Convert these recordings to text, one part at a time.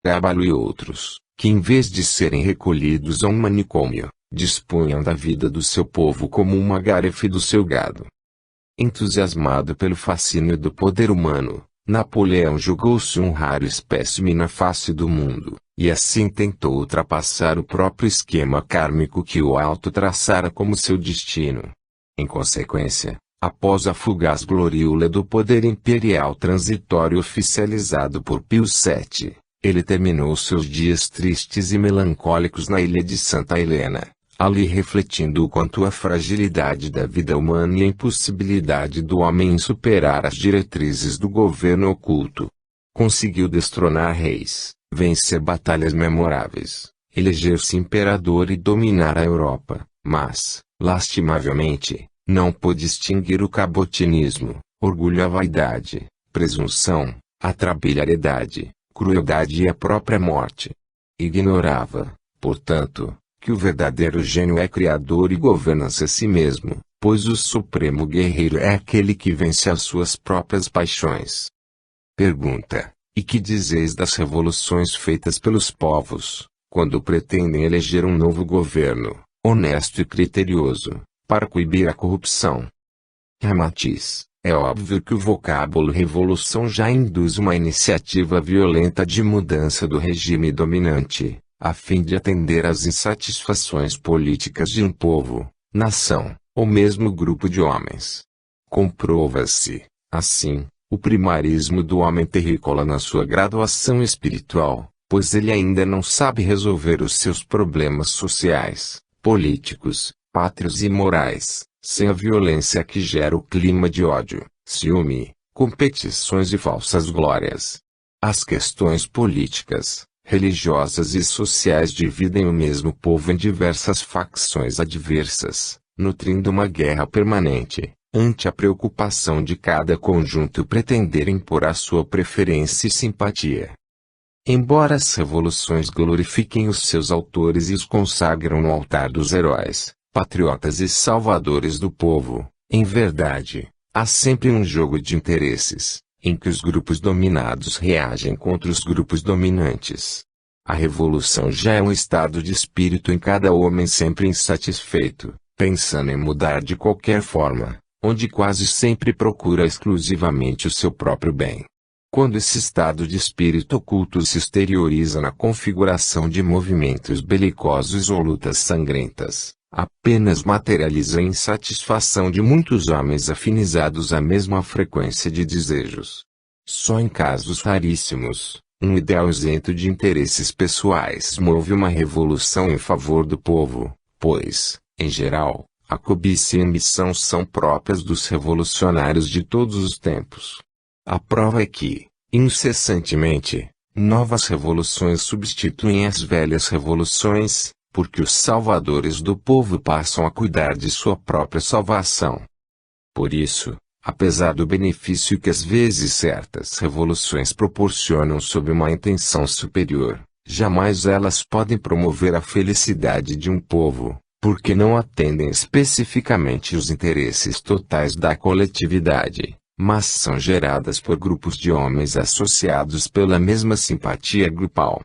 Gábalo e outros, que em vez de serem recolhidos a um manicômio, dispunham da vida do seu povo como uma garefe do seu gado. Entusiasmado pelo fascínio do poder humano, Napoleão julgou-se um raro espécime na face do mundo, e assim tentou ultrapassar o próprio esquema kármico que o alto traçara como seu destino. Em consequência, após a fugaz gloriula do poder imperial transitório oficializado por Pio VII, ele terminou seus dias tristes e melancólicos na ilha de Santa Helena, ali refletindo o quanto a fragilidade da vida humana e a impossibilidade do homem em superar as diretrizes do governo oculto. Conseguiu destronar reis, vencer batalhas memoráveis, eleger-se imperador e dominar a Europa, mas, lastimavelmente, não pôde extinguir o cabotinismo, orgulho, a vaidade, presunção, a trabalhariedade, crueldade e a própria morte. Ignorava, portanto, que o verdadeiro gênio é criador e governa-se a si mesmo, pois o supremo guerreiro é aquele que vence as suas próprias paixões. Pergunta: e que dizeis das revoluções feitas pelos povos, quando pretendem eleger um novo governo, honesto e criterioso, para coibir a corrupção? Ramatiz: é óbvio que o vocábulo revolução já induz uma iniciativa violenta de mudança do regime dominante, a fim de atender às insatisfações políticas de um povo, nação, ou mesmo grupo de homens. Comprova-se, assim, o primarismo do homem terrícola na sua graduação espiritual, pois ele ainda não sabe resolver os seus problemas sociais, políticos, pátrios e morais, sem a violência que gera o clima de ódio, ciúme, competições e falsas glórias. As questões políticas, religiosas e sociais dividem o mesmo povo em diversas facções adversas, nutrindo uma guerra permanente, ante a preocupação de cada conjunto pretender impor a sua preferência e simpatia. Embora as revoluções glorifiquem os seus autores e os consagram no altar dos heróis, patriotas e salvadores do povo, em verdade, há sempre um jogo de interesses, em que os grupos dominados reagem contra os grupos dominantes. A revolução já é um estado de espírito em cada homem sempre insatisfeito, pensando em mudar de qualquer forma, onde quase sempre procura exclusivamente o seu próprio bem. Quando esse estado de espírito oculto se exterioriza na configuração de movimentos belicosos ou lutas sangrentas, apenas materializa a insatisfação de muitos homens afinizados à mesma frequência de desejos. Só em casos raríssimos, um ideal isento de interesses pessoais move uma revolução em favor do povo, pois, em geral, a cobiça e a ambição são próprias dos revolucionários de todos os tempos. A prova é que, incessantemente, novas revoluções substituem as velhas revoluções, porque os salvadores do povo passam a cuidar de sua própria salvação. Por isso, apesar do benefício que às vezes certas revoluções proporcionam sob uma intenção superior, jamais elas podem promover a felicidade de um povo, porque não atendem especificamente os interesses totais da coletividade, mas são geradas por grupos de homens associados pela mesma simpatia grupal.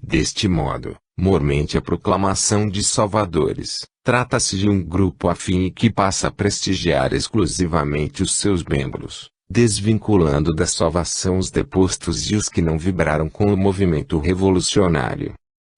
Deste modo, mormente a proclamação de salvadores, trata-se de um grupo afim e que passa a prestigiar exclusivamente os seus membros, desvinculando da salvação os depostos e os que não vibraram com o movimento revolucionário.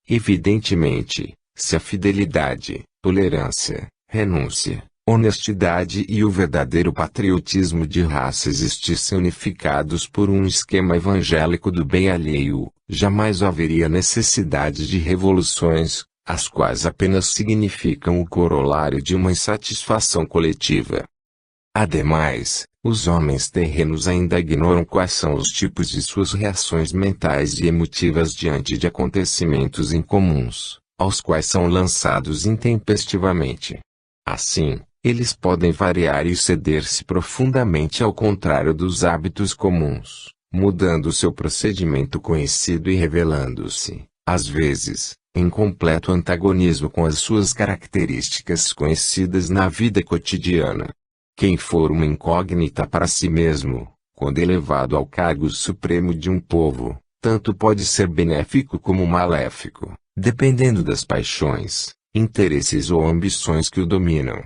Evidentemente, se a fidelidade, tolerância, renúncia, honestidade e o verdadeiro patriotismo de raça existissem unificados por um esquema evangélico do bem alheio, jamais haveria necessidade de revoluções, as quais apenas significam o corolário de uma insatisfação coletiva. Ademais, os homens terrenos ainda ignoram quais são os tipos de suas reações mentais e emotivas diante de acontecimentos incomuns, aos quais são lançados intempestivamente. Assim, eles podem variar e ceder-se profundamente ao contrário dos hábitos comuns, mudando seu procedimento conhecido e revelando-se, às vezes, em completo antagonismo com as suas características conhecidas na vida cotidiana. Quem for uma incógnita para si mesmo, quando elevado ao cargo supremo de um povo, tanto pode ser benéfico como maléfico, dependendo das paixões, interesses ou ambições que o dominam.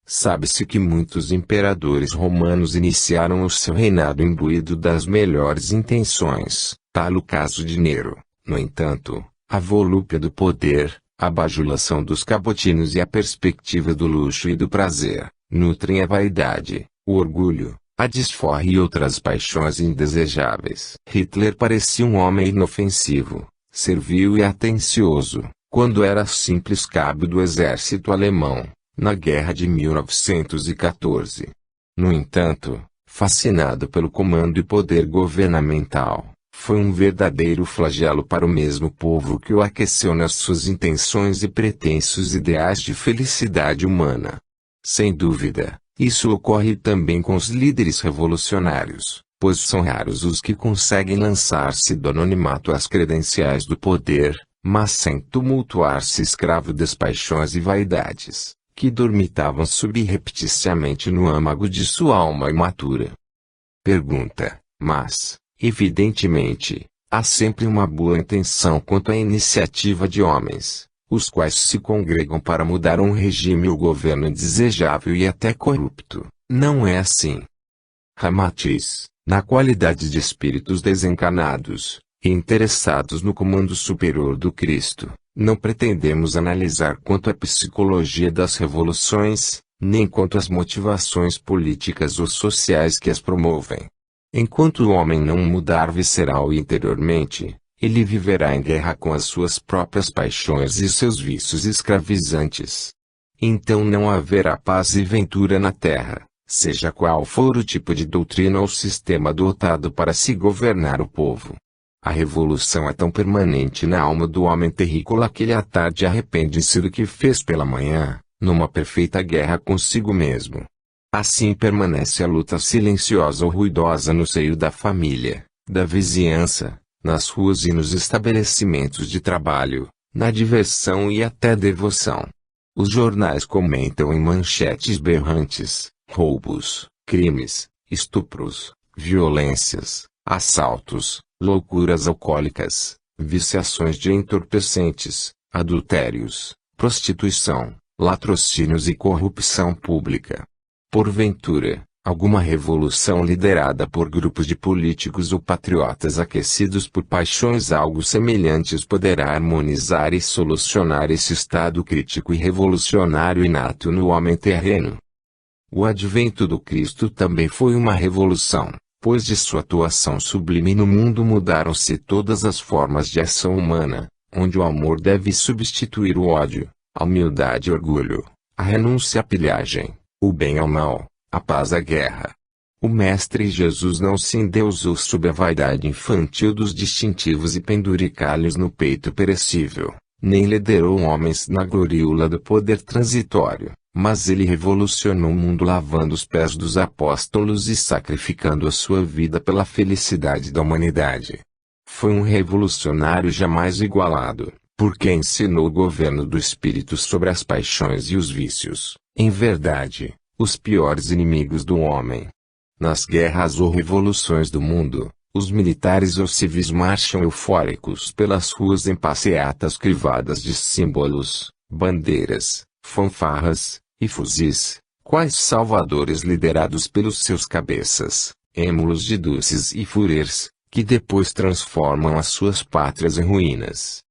Sabe-se que muitos imperadores romanos iniciaram o seu reinado imbuído das melhores intenções, tal o caso de Nero. No entanto, a volúpia do poder, a bajulação dos cabotinos e a perspectiva do luxo e do prazer, nutrem a vaidade, o orgulho, a desforra e outras paixões indesejáveis. Hitler parecia um homem inofensivo, servil e atencioso, quando era simples cabo do exército alemão, na guerra de 1914. No entanto, fascinado pelo comando e poder governamental, foi um verdadeiro flagelo para o mesmo povo que o aqueceu nas suas intenções e pretensos ideais de felicidade humana. Sem dúvida, isso ocorre também com os líderes revolucionários, pois são raros os que conseguem lançar-se do anonimato às credenciais do poder, mas sem tumultuar-se escravo das paixões e vaidades, que dormitavam subrepticiamente no âmago de sua alma imatura. Pergunta: mas, evidentemente, há sempre uma boa intenção quanto à iniciativa de homens, os quais se congregam para mudar um regime ou governo indesejável e até corrupto. Não é assim. Ramatiz, na qualidade de espíritos desencanados, e interessados no comando superior do Cristo, não pretendemos analisar quanto à psicologia das revoluções, nem quanto às motivações políticas ou sociais que as promovem. Enquanto o homem não mudar visceral e interiormente, ele viverá em guerra com as suas próprias paixões e seus vícios escravizantes. Então não haverá paz e ventura na terra, seja qual for o tipo de doutrina ou sistema adotado para se governar o povo. A revolução é tão permanente na alma do homem terrícola que ele à tarde arrepende-se do que fez pela manhã, numa perfeita guerra consigo mesmo. Assim permanece a luta silenciosa ou ruidosa no seio da família, da vizinhança, nas ruas e nos estabelecimentos de trabalho, na diversão e até devoção. Os jornais comentam em manchetes berrantes: roubos, crimes, estupros, violências, assaltos, loucuras alcoólicas, viciações de entorpecentes, adultérios, prostituição, latrocínios e corrupção pública. Porventura, alguma revolução liderada por grupos de políticos ou patriotas aquecidos por paixões algo semelhantes poderá harmonizar e solucionar esse estado crítico e revolucionário inato no homem terreno? O advento do Cristo também foi uma revolução, pois de sua atuação sublime no mundo mudaram-se todas as formas de ação humana, onde o amor deve substituir o ódio, a humildade e orgulho, a renúncia à pilhagem, o bem ao mal, a paz à guerra. O Mestre Jesus não se endeusou sob a vaidade infantil dos distintivos e penduricalhos no peito perecível, nem liderou homens na gloriula do poder transitório, mas ele revolucionou o mundo lavando os pés dos apóstolos e sacrificando a sua vida pela felicidade da humanidade. Foi um revolucionário jamais igualado, porque ensinou o governo do espírito sobre as paixões e os vícios, em verdade, os piores inimigos do homem. Nas guerras ou revoluções do mundo, os militares ou civis marcham eufóricos pelas ruas em passeatas crivadas de símbolos, bandeiras, fanfarras e fuzis, quais salvadores liderados pelos seus cabeças, êmulos de dulces e furês, que depois transformam as suas pátrias em ruínas.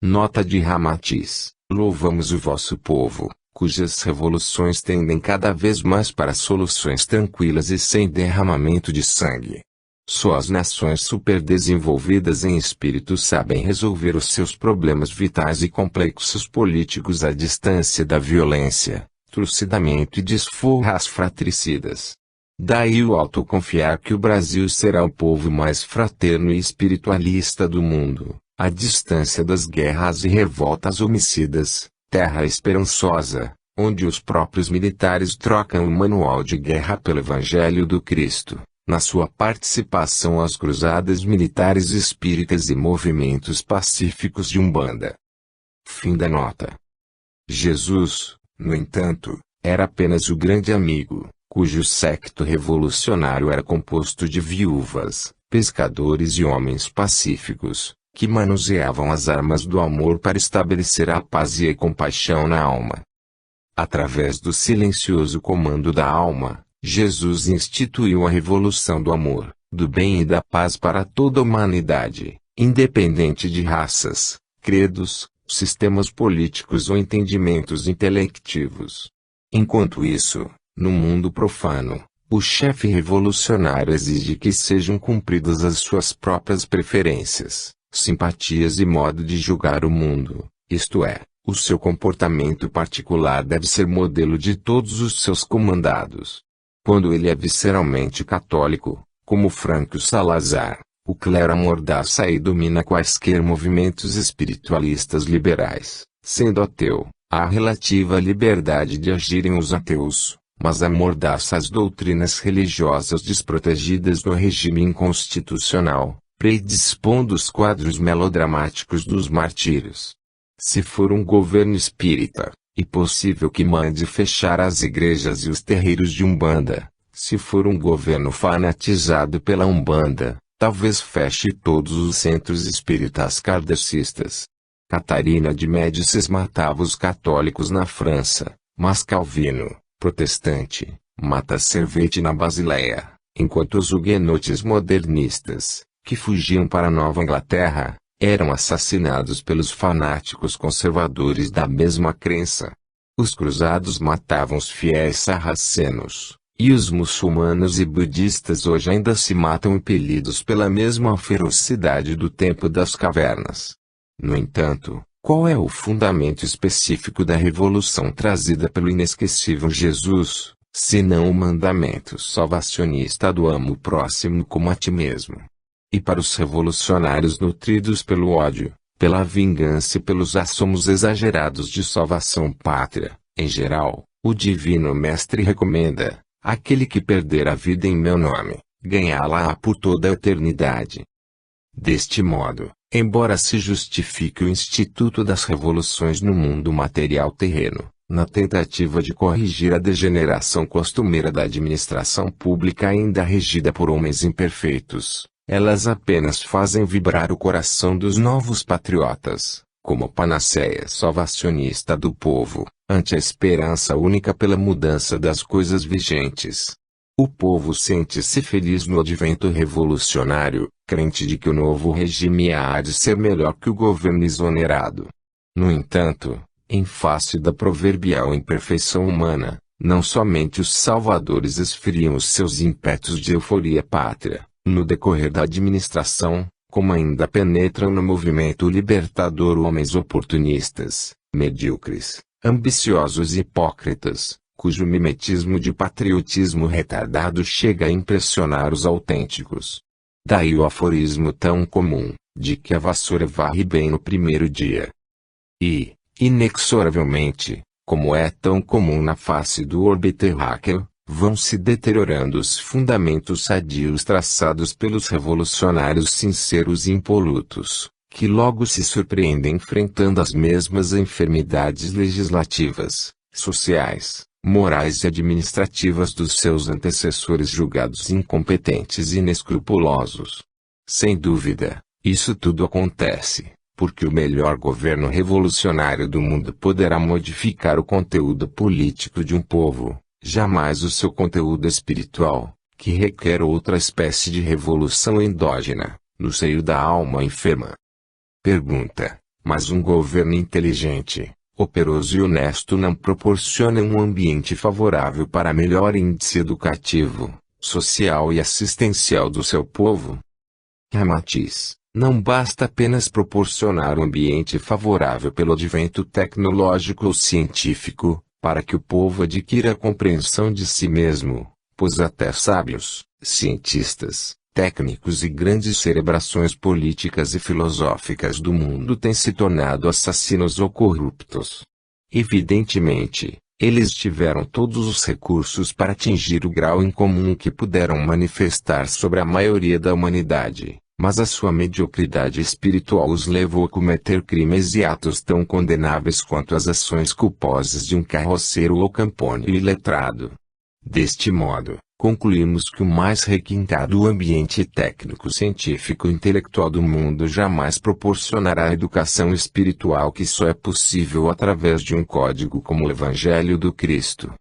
Nota de Ramatiz: louvamos o vosso povo, cujas revoluções tendem cada vez mais para soluções tranquilas e sem derramamento de sangue. Só as nações superdesenvolvidas em espírito sabem resolver os seus problemas vitais e complexos políticos à distância da violência, trucidamento e desforras fratricidas. Daí o autoconfiar que o Brasil será o povo mais fraterno e espiritualista do mundo, à distância das guerras e revoltas homicidas, terra esperançosa, onde os próprios militares trocam o manual de guerra pelo Evangelho do Cristo, na sua participação às cruzadas militares espíritas e movimentos pacíficos de Umbanda. Fim da nota. Jesus, no entanto, era apenas o grande amigo, cujo séquito revolucionário era composto de viúvas, pescadores e homens pacíficos, que manuseavam as armas do amor para estabelecer a paz e a compaixão na alma. Através do silencioso comando da alma, Jesus instituiu a revolução do amor, do bem e da paz para toda a humanidade, independente de raças, credos, sistemas políticos ou entendimentos intelectivos. Enquanto isso, no mundo profano, o chefe revolucionário exige que sejam cumpridas as suas próprias preferências, simpatias e modo de julgar o mundo, isto é, o seu comportamento particular deve ser modelo de todos os seus comandados. Quando ele é visceralmente católico, como Franco Salazar, o clero amordaça e domina quaisquer movimentos espiritualistas liberais. Sendo ateu, há relativa liberdade de agirem os ateus, mas amordaça as doutrinas religiosas desprotegidas no regime inconstitucional, predispondo os quadros melodramáticos dos martírios. Se for um governo espírita, é possível que mande fechar as igrejas e os terreiros de Umbanda. Se for um governo fanatizado pela Umbanda, talvez feche todos os centros espíritas kardecistas. Catarina de Médicis matava os católicos na França, mas Calvino, protestante, mata Servetti na Basileia, enquanto os huguenotes modernistas, que fugiam para Nova Inglaterra, eram assassinados pelos fanáticos conservadores da mesma crença. Os cruzados matavam os fiéis sarracenos, e os muçulmanos e budistas hoje ainda se matam impelidos pela mesma ferocidade do tempo das cavernas. No entanto, qual é o fundamento específico da revolução trazida pelo inesquecível Jesus, senão o mandamento salvacionista do amo o próximo como a ti mesmo? E para os revolucionários nutridos pelo ódio, pela vingança e pelos assomos exagerados de salvação pátria, em geral, o Divino Mestre recomenda: aquele que perder a vida em meu nome, ganhá-la-á por toda a eternidade. Deste modo, embora se justifique o Instituto das Revoluções no mundo material terreno, na tentativa de corrigir a degeneração costumeira da administração pública ainda regida por homens imperfeitos, elas apenas fazem vibrar o coração dos novos patriotas, como panaceia salvacionista do povo, ante a esperança única pela mudança das coisas vigentes. O povo sente-se feliz no advento revolucionário, crente de que o novo regime há de ser melhor que o governo exonerado. No entanto, em face da proverbial imperfeição humana, não somente os salvadores esfriam os seus ímpetos de euforia pátria, no decorrer da administração, como ainda penetram no movimento libertador homens oportunistas, medíocres, ambiciosos e hipócritas, cujo mimetismo de patriotismo retardado chega a impressionar os autênticos. Daí o aforismo tão comum, de que a vassoura varre bem no primeiro dia. E, inexoravelmente, como é tão comum na face do orbe terráqueo, vão se deteriorando os fundamentos sadios traçados pelos revolucionários sinceros e impolutos, que logo se surpreendem enfrentando as mesmas enfermidades legislativas, sociais, morais e administrativas dos seus antecessores julgados incompetentes e inescrupulosos. Sem dúvida, isso tudo acontece porque o melhor governo revolucionário do mundo poderá modificar o conteúdo político de um povo, jamais o seu conteúdo espiritual, que requer outra espécie de revolução endógena, no seio da alma enferma. Pergunta: mas um governo inteligente, operoso e honesto não proporciona um ambiente favorável para melhor índice educativo, social e assistencial do seu povo? Ramatiz: não basta apenas proporcionar um ambiente favorável pelo advento tecnológico ou científico, para que o povo adquira a compreensão de si mesmo, pois até sábios, cientistas, técnicos e grandes cerebrações políticas e filosóficas do mundo têm se tornado assassinos ou corruptos. Evidentemente, eles tiveram todos os recursos para atingir o grau em comum que puderam manifestar sobre a maioria da humanidade, mas a sua mediocridade espiritual os levou a cometer crimes e atos tão condenáveis quanto as ações culposas de um carroceiro ou camponês iletrado. Deste modo, concluímos que o mais requintado ambiente técnico-científico e intelectual do mundo jamais proporcionará a educação espiritual que só é possível através de um código como o Evangelho do Cristo.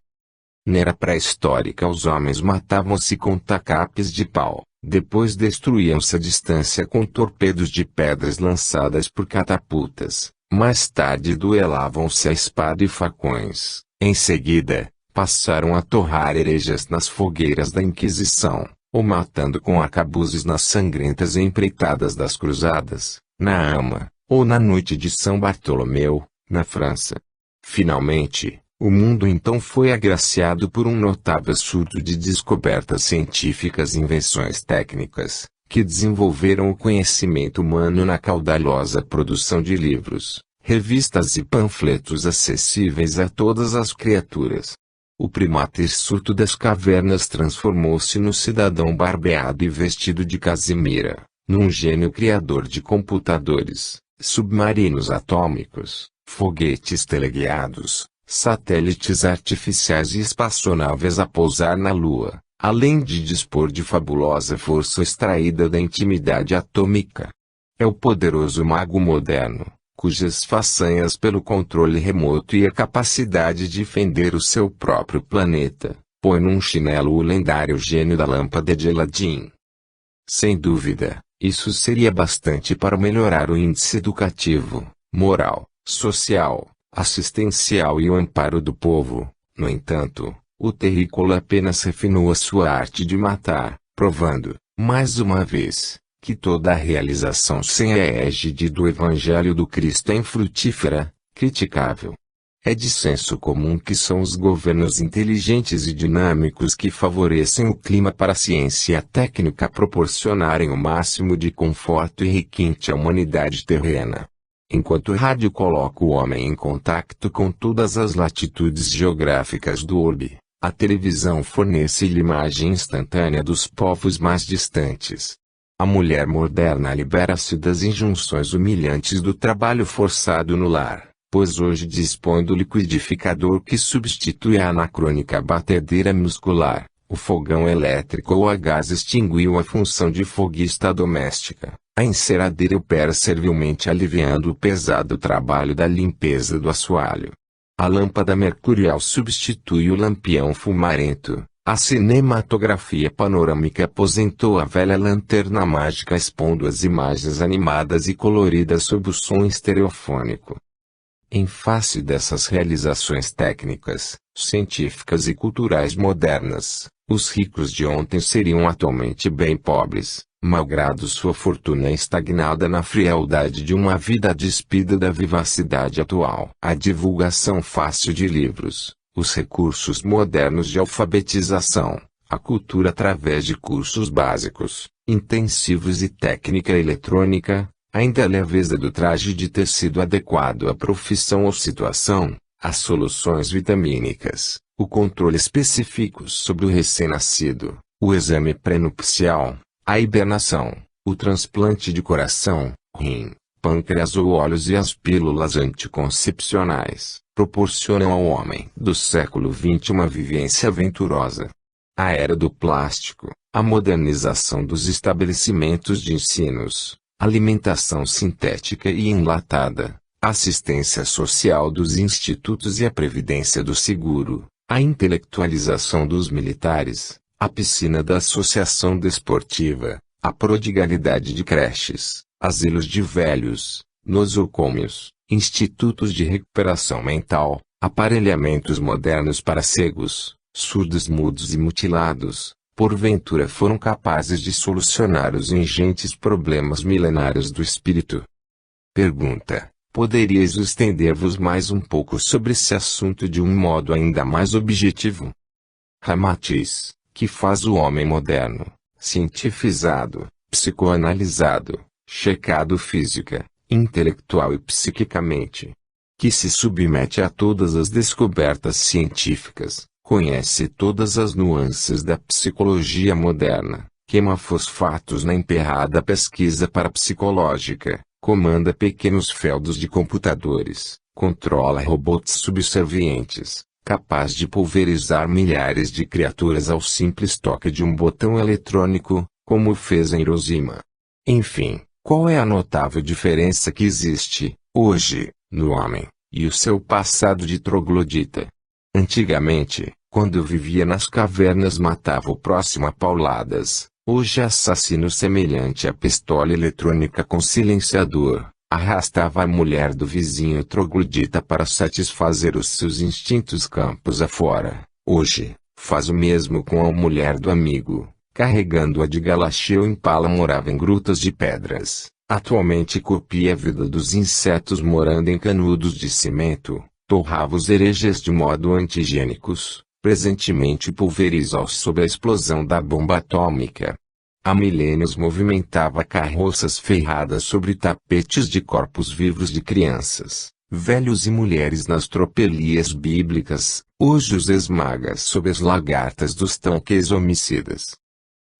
Na era pré-histórica os homens matavam-se com tacapes de pau, depois destruíam-se à distância com torpedos de pedras lançadas por catapultas, mais tarde duelavam-se a espada e facões, em seguida, passaram a torrar hereges nas fogueiras da Inquisição, ou matando com arcabuzes nas sangrentas empreitadas das Cruzadas, na Ama, ou na noite de São Bartolomeu, na França. Finalmente, o mundo então foi agraciado por um notável surto de descobertas científicas e invenções técnicas, que desenvolveram o conhecimento humano na caudalosa produção de livros, revistas e panfletos acessíveis a todas as criaturas. O primata hirsuto das cavernas transformou-se no cidadão barbeado e vestido de casimira, num gênio criador de computadores, submarinos atômicos, foguetes teleguiados, satélites artificiais e espaçonaves a pousar na Lua, além de dispor de fabulosa força extraída da intimidade atômica. É o poderoso mago moderno, cujas façanhas pelo controle remoto e a capacidade de fender o seu próprio planeta, põe num chinelo o lendário gênio da lâmpada de Aladim. Sem dúvida, isso seria bastante para melhorar o índice educativo, moral, social, assistencial e o amparo do povo. No entanto, o terrícola apenas refinou a sua arte de matar, provando, mais uma vez, que toda a realização sem a égide do Evangelho do Cristo é infrutífera, criticável. É de senso comum que são os governos inteligentes e dinâmicos que favorecem o clima para a ciência e a técnica proporcionarem o máximo de conforto e requinte à humanidade terrena. Enquanto o rádio coloca o homem em contato com todas as latitudes geográficas do orbe, a televisão fornece-lhe imagem instantânea dos povos mais distantes. A mulher moderna libera-se das injunções humilhantes do trabalho forçado no lar, pois hoje dispõe do liquidificador que substitui a anacrônica batedeira muscular. O fogão elétrico ou a gás extinguiu a função de foguista doméstica. A enceradeira opera servilmente aliviando o pesado trabalho da limpeza do assoalho. A lâmpada mercurial substitui o lampião fumarento. A cinematografia panorâmica aposentou a velha lanterna mágica expondo as imagens animadas e coloridas sob o som estereofônico. Em face dessas realizações técnicas, científicas e culturais modernas, os ricos de ontem seriam atualmente bem pobres, malgrado sua fortuna estagnada na frialdade de uma vida despida da vivacidade atual. A divulgação fácil de livros, os recursos modernos de alfabetização, a cultura através de cursos básicos, intensivos e técnica eletrônica, ainda a leveza do traje de tecido adequado à profissão ou situação, as soluções vitamínicas, o controle específico sobre o recém-nascido, o exame pré-nupcial, a hibernação, o transplante de coração, rim, pâncreas ou olhos e as pílulas anticoncepcionais, proporcionam ao homem do século XX uma vivência aventurosa. A era do plástico, a modernização dos estabelecimentos de ensinos, alimentação sintética e enlatada, a assistência social dos institutos e a previdência do seguro, a intelectualização dos militares, a piscina da associação desportiva, a prodigalidade de creches, asilos de velhos, nosocômios, institutos de recuperação mental, aparelhamentos modernos para cegos, surdos mudos e mutilados, porventura foram capazes de solucionar os ingentes problemas milenários do espírito. Pergunta: poderíeis estender-vos mais um pouco sobre esse assunto de um modo ainda mais objetivo? Ramatiz, que faz o homem moderno, cientificizado, psicoanalisado, checado física, intelectual e psiquicamente, que se submete a todas as descobertas científicas, conhece todas as nuances da psicologia moderna, queima fosfatos na emperrada pesquisa parapsicológica, comanda pequenos feudos de computadores, controla robôs subservientes, capaz de pulverizar milhares de criaturas ao simples toque de um botão eletrônico, como fez em Hiroshima. Enfim, qual é a notável diferença que existe, hoje, no homem, e o seu passado de troglodita? Antigamente, quando vivia nas cavernas matava o próximo a pauladas, hoje assassino semelhante à pistola eletrônica com silenciador, arrastava a mulher do vizinho troglodita para satisfazer os seus instintos campos afora. Hoje, faz o mesmo com a mulher do amigo, carregando-a de Galacheu Impala morava em grutas de pedras. Atualmente copia a vida dos insetos morando em canudos de cimento, torrava os hereges de modo anti-higiênicos, presentemente pulveriza-os sob a explosão da bomba atômica. Há milênios movimentava carroças ferradas sobre tapetes de corpos vivos de crianças, velhos e mulheres nas tropelias bíblicas, hoje os esmaga sob as lagartas dos tanques homicidas.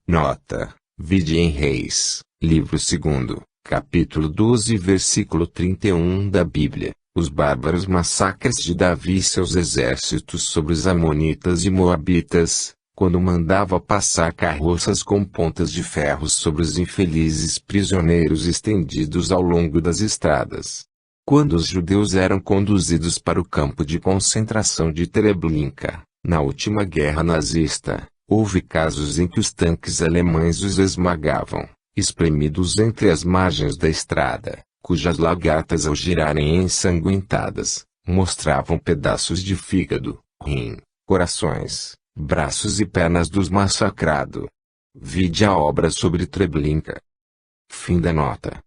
Nota: vide em Reis, livro 2, capítulo 12 versículo 31 da Bíblia, os bárbaros massacres de Davi e seus exércitos sobre os amonitas e moabitas, quando mandava passar carroças com pontas de ferro sobre os infelizes prisioneiros estendidos ao longo das estradas. Quando os judeus eram conduzidos para o campo de concentração de Treblinka, na última guerra nazista, houve casos em que os tanques alemães os esmagavam, espremidos entre as margens da estrada, cujas lagartas ao girarem ensanguentadas, mostravam pedaços de fígado, rim, corações, braços e pernas dos massacrados. Vide a obra sobre Treblinka. Fim da nota.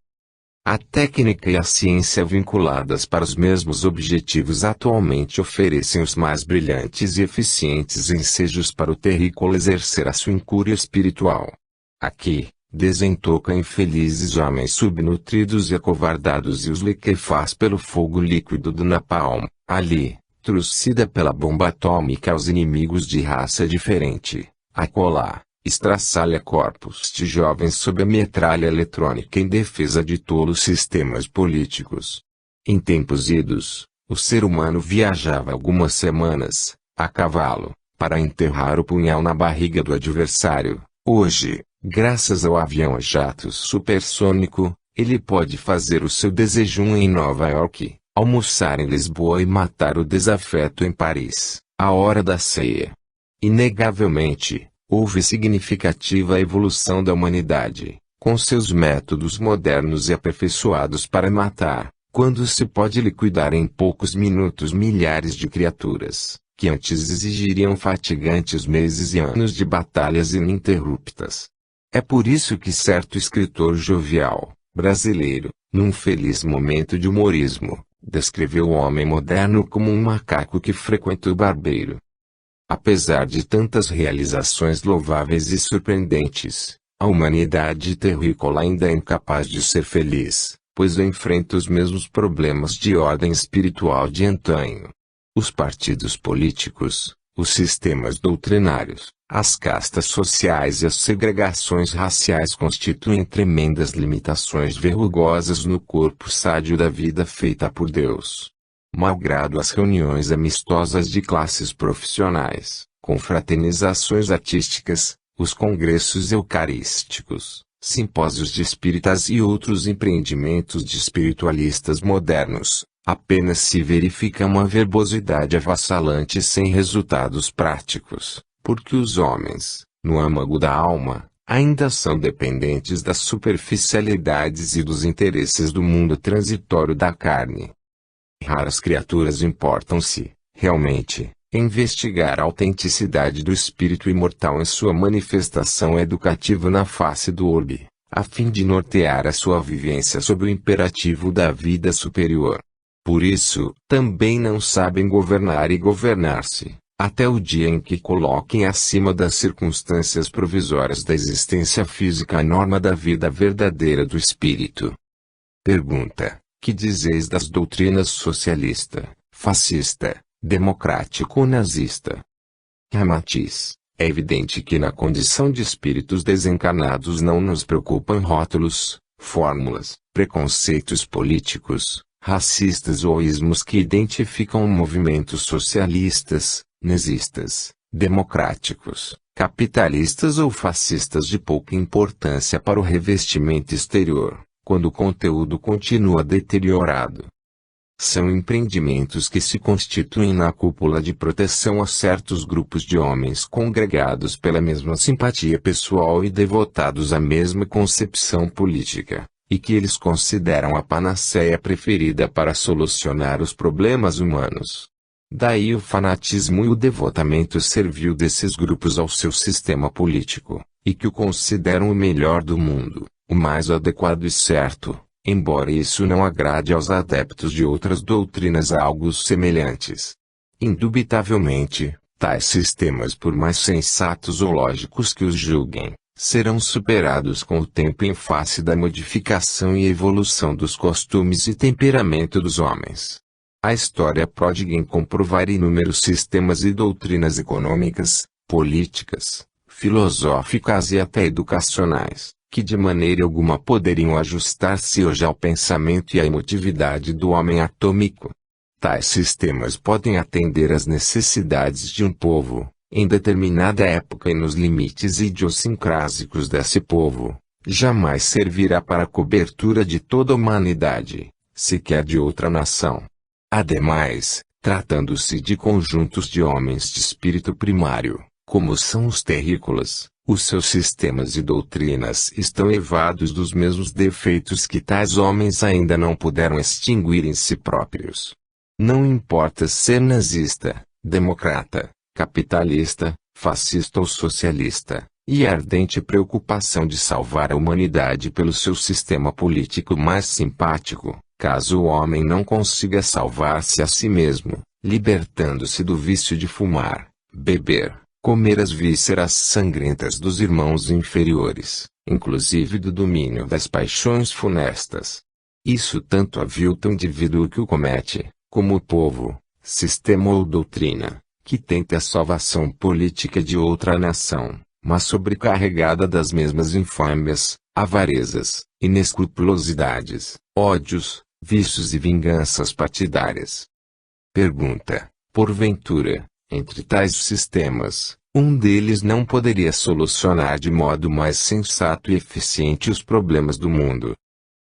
A técnica e a ciência vinculadas para os mesmos objetivos atualmente oferecem os mais brilhantes e eficientes ensejos para o terrícola exercer a sua incúria espiritual. Aqui, desentoca infelizes homens subnutridos e acovardados e os liquefaz pelo fogo líquido do napalm. Ali, trucida pela bomba atômica aos inimigos de raça diferente. Acolá, estraçalha corpos de jovens sob a metralha eletrônica em defesa de tolos sistemas políticos. Em tempos idos, o ser humano viajava algumas semanas, a cavalo, para enterrar o punhal na barriga do adversário. Hoje, graças ao avião a jato supersônico, ele pode fazer o seu desejum em Nova York, almoçar em Lisboa e matar o desafeto em Paris, à hora da ceia. Inegavelmente, houve significativa evolução da humanidade, com seus métodos modernos e aperfeiçoados para matar, quando se pode liquidar em poucos minutos milhares de criaturas, que antes exigiriam fatigantes meses e anos de batalhas ininterruptas. É por isso que certo escritor jovial, brasileiro, num feliz momento de humorismo, descreveu o homem moderno como um macaco que frequenta o barbeiro. Apesar de tantas realizações louváveis e surpreendentes, a humanidade terrícola ainda é incapaz de ser feliz, pois enfrenta os mesmos problemas de ordem espiritual de antanho. Os partidos políticos, os sistemas doutrinários, as castas sociais e as segregações raciais constituem tremendas limitações verrugosas no corpo sádio da vida feita por Deus. Malgrado as reuniões amistosas de classes profissionais, confraternizações artísticas, os congressos eucarísticos, simpósios de espíritas e outros empreendimentos de espiritualistas modernos, apenas se verifica uma verbosidade avassalante sem resultados práticos, porque os homens, no âmago da alma, ainda são dependentes das superficialidades e dos interesses do mundo transitório da carne. Raras criaturas importam-se, realmente, em investigar a autenticidade do espírito imortal em sua manifestação educativa na face do orbe, a fim de nortear a sua vivência sob o imperativo da vida superior. Por isso, também não sabem governar e governar-se, até o dia em que coloquem acima das circunstâncias provisórias da existência física a norma da vida verdadeira do espírito. Pergunta: que dizeis das doutrinas socialista, fascista, democrático ou nazista? Ramatiz: é evidente que na condição de espíritos desencarnados não nos preocupam rótulos, fórmulas, preconceitos políticos, racistas ou ismos que identificam movimentos socialistas, nazistas, democráticos, capitalistas ou fascistas de pouca importância para o revestimento exterior, quando o conteúdo continua deteriorado. São empreendimentos que se constituem na cúpula de proteção a certos grupos de homens congregados pela mesma simpatia pessoal e devotados à mesma concepção política, e que eles consideram a panaceia preferida para solucionar os problemas humanos. Daí o fanatismo e o devotamento servil desses grupos ao seu sistema político, e que o consideram o melhor do mundo, o mais adequado e certo. Embora isso não agrade aos adeptos de outras doutrinas algo semelhantes. Indubitavelmente, tais sistemas, por mais sensatos ou lógicos que os julguem, serão superados com o tempo em face da modificação e evolução dos costumes e temperamento dos homens. A história pródiga em comprovar inúmeros sistemas e doutrinas econômicas, políticas, filosóficas e até educacionais, que de maneira alguma poderiam ajustar-se hoje ao pensamento e à emotividade do homem atômico. Tais sistemas podem atender às necessidades de um povo, em determinada época e nos limites idiosincrásicos desse povo, jamais servirá para a cobertura de toda a humanidade, sequer de outra nação. Ademais, tratando-se de conjuntos de homens de espírito primário, como são os terrícolas, os seus sistemas e doutrinas estão evados dos mesmos defeitos que tais homens ainda não puderam extinguir em si próprios. Não importa ser nazista, democrata, capitalista, fascista ou socialista, e a ardente preocupação de salvar a humanidade pelo seu sistema político mais simpático, caso o homem não consiga salvar-se a si mesmo, libertando-se do vício de fumar, beber, comer as vísceras sangrentas dos irmãos inferiores, inclusive do domínio das paixões funestas. Isso tanto avilta o indivíduo que o comete, como o povo, sistema ou doutrina, que tenta a salvação política de outra nação, mas sobrecarregada das mesmas infâmias, avarezas, inescrupulosidades, ódios, vícios e vinganças partidárias. Pergunta: porventura, entre tais sistemas, um deles não poderia solucionar de modo mais sensato e eficiente os problemas do mundo?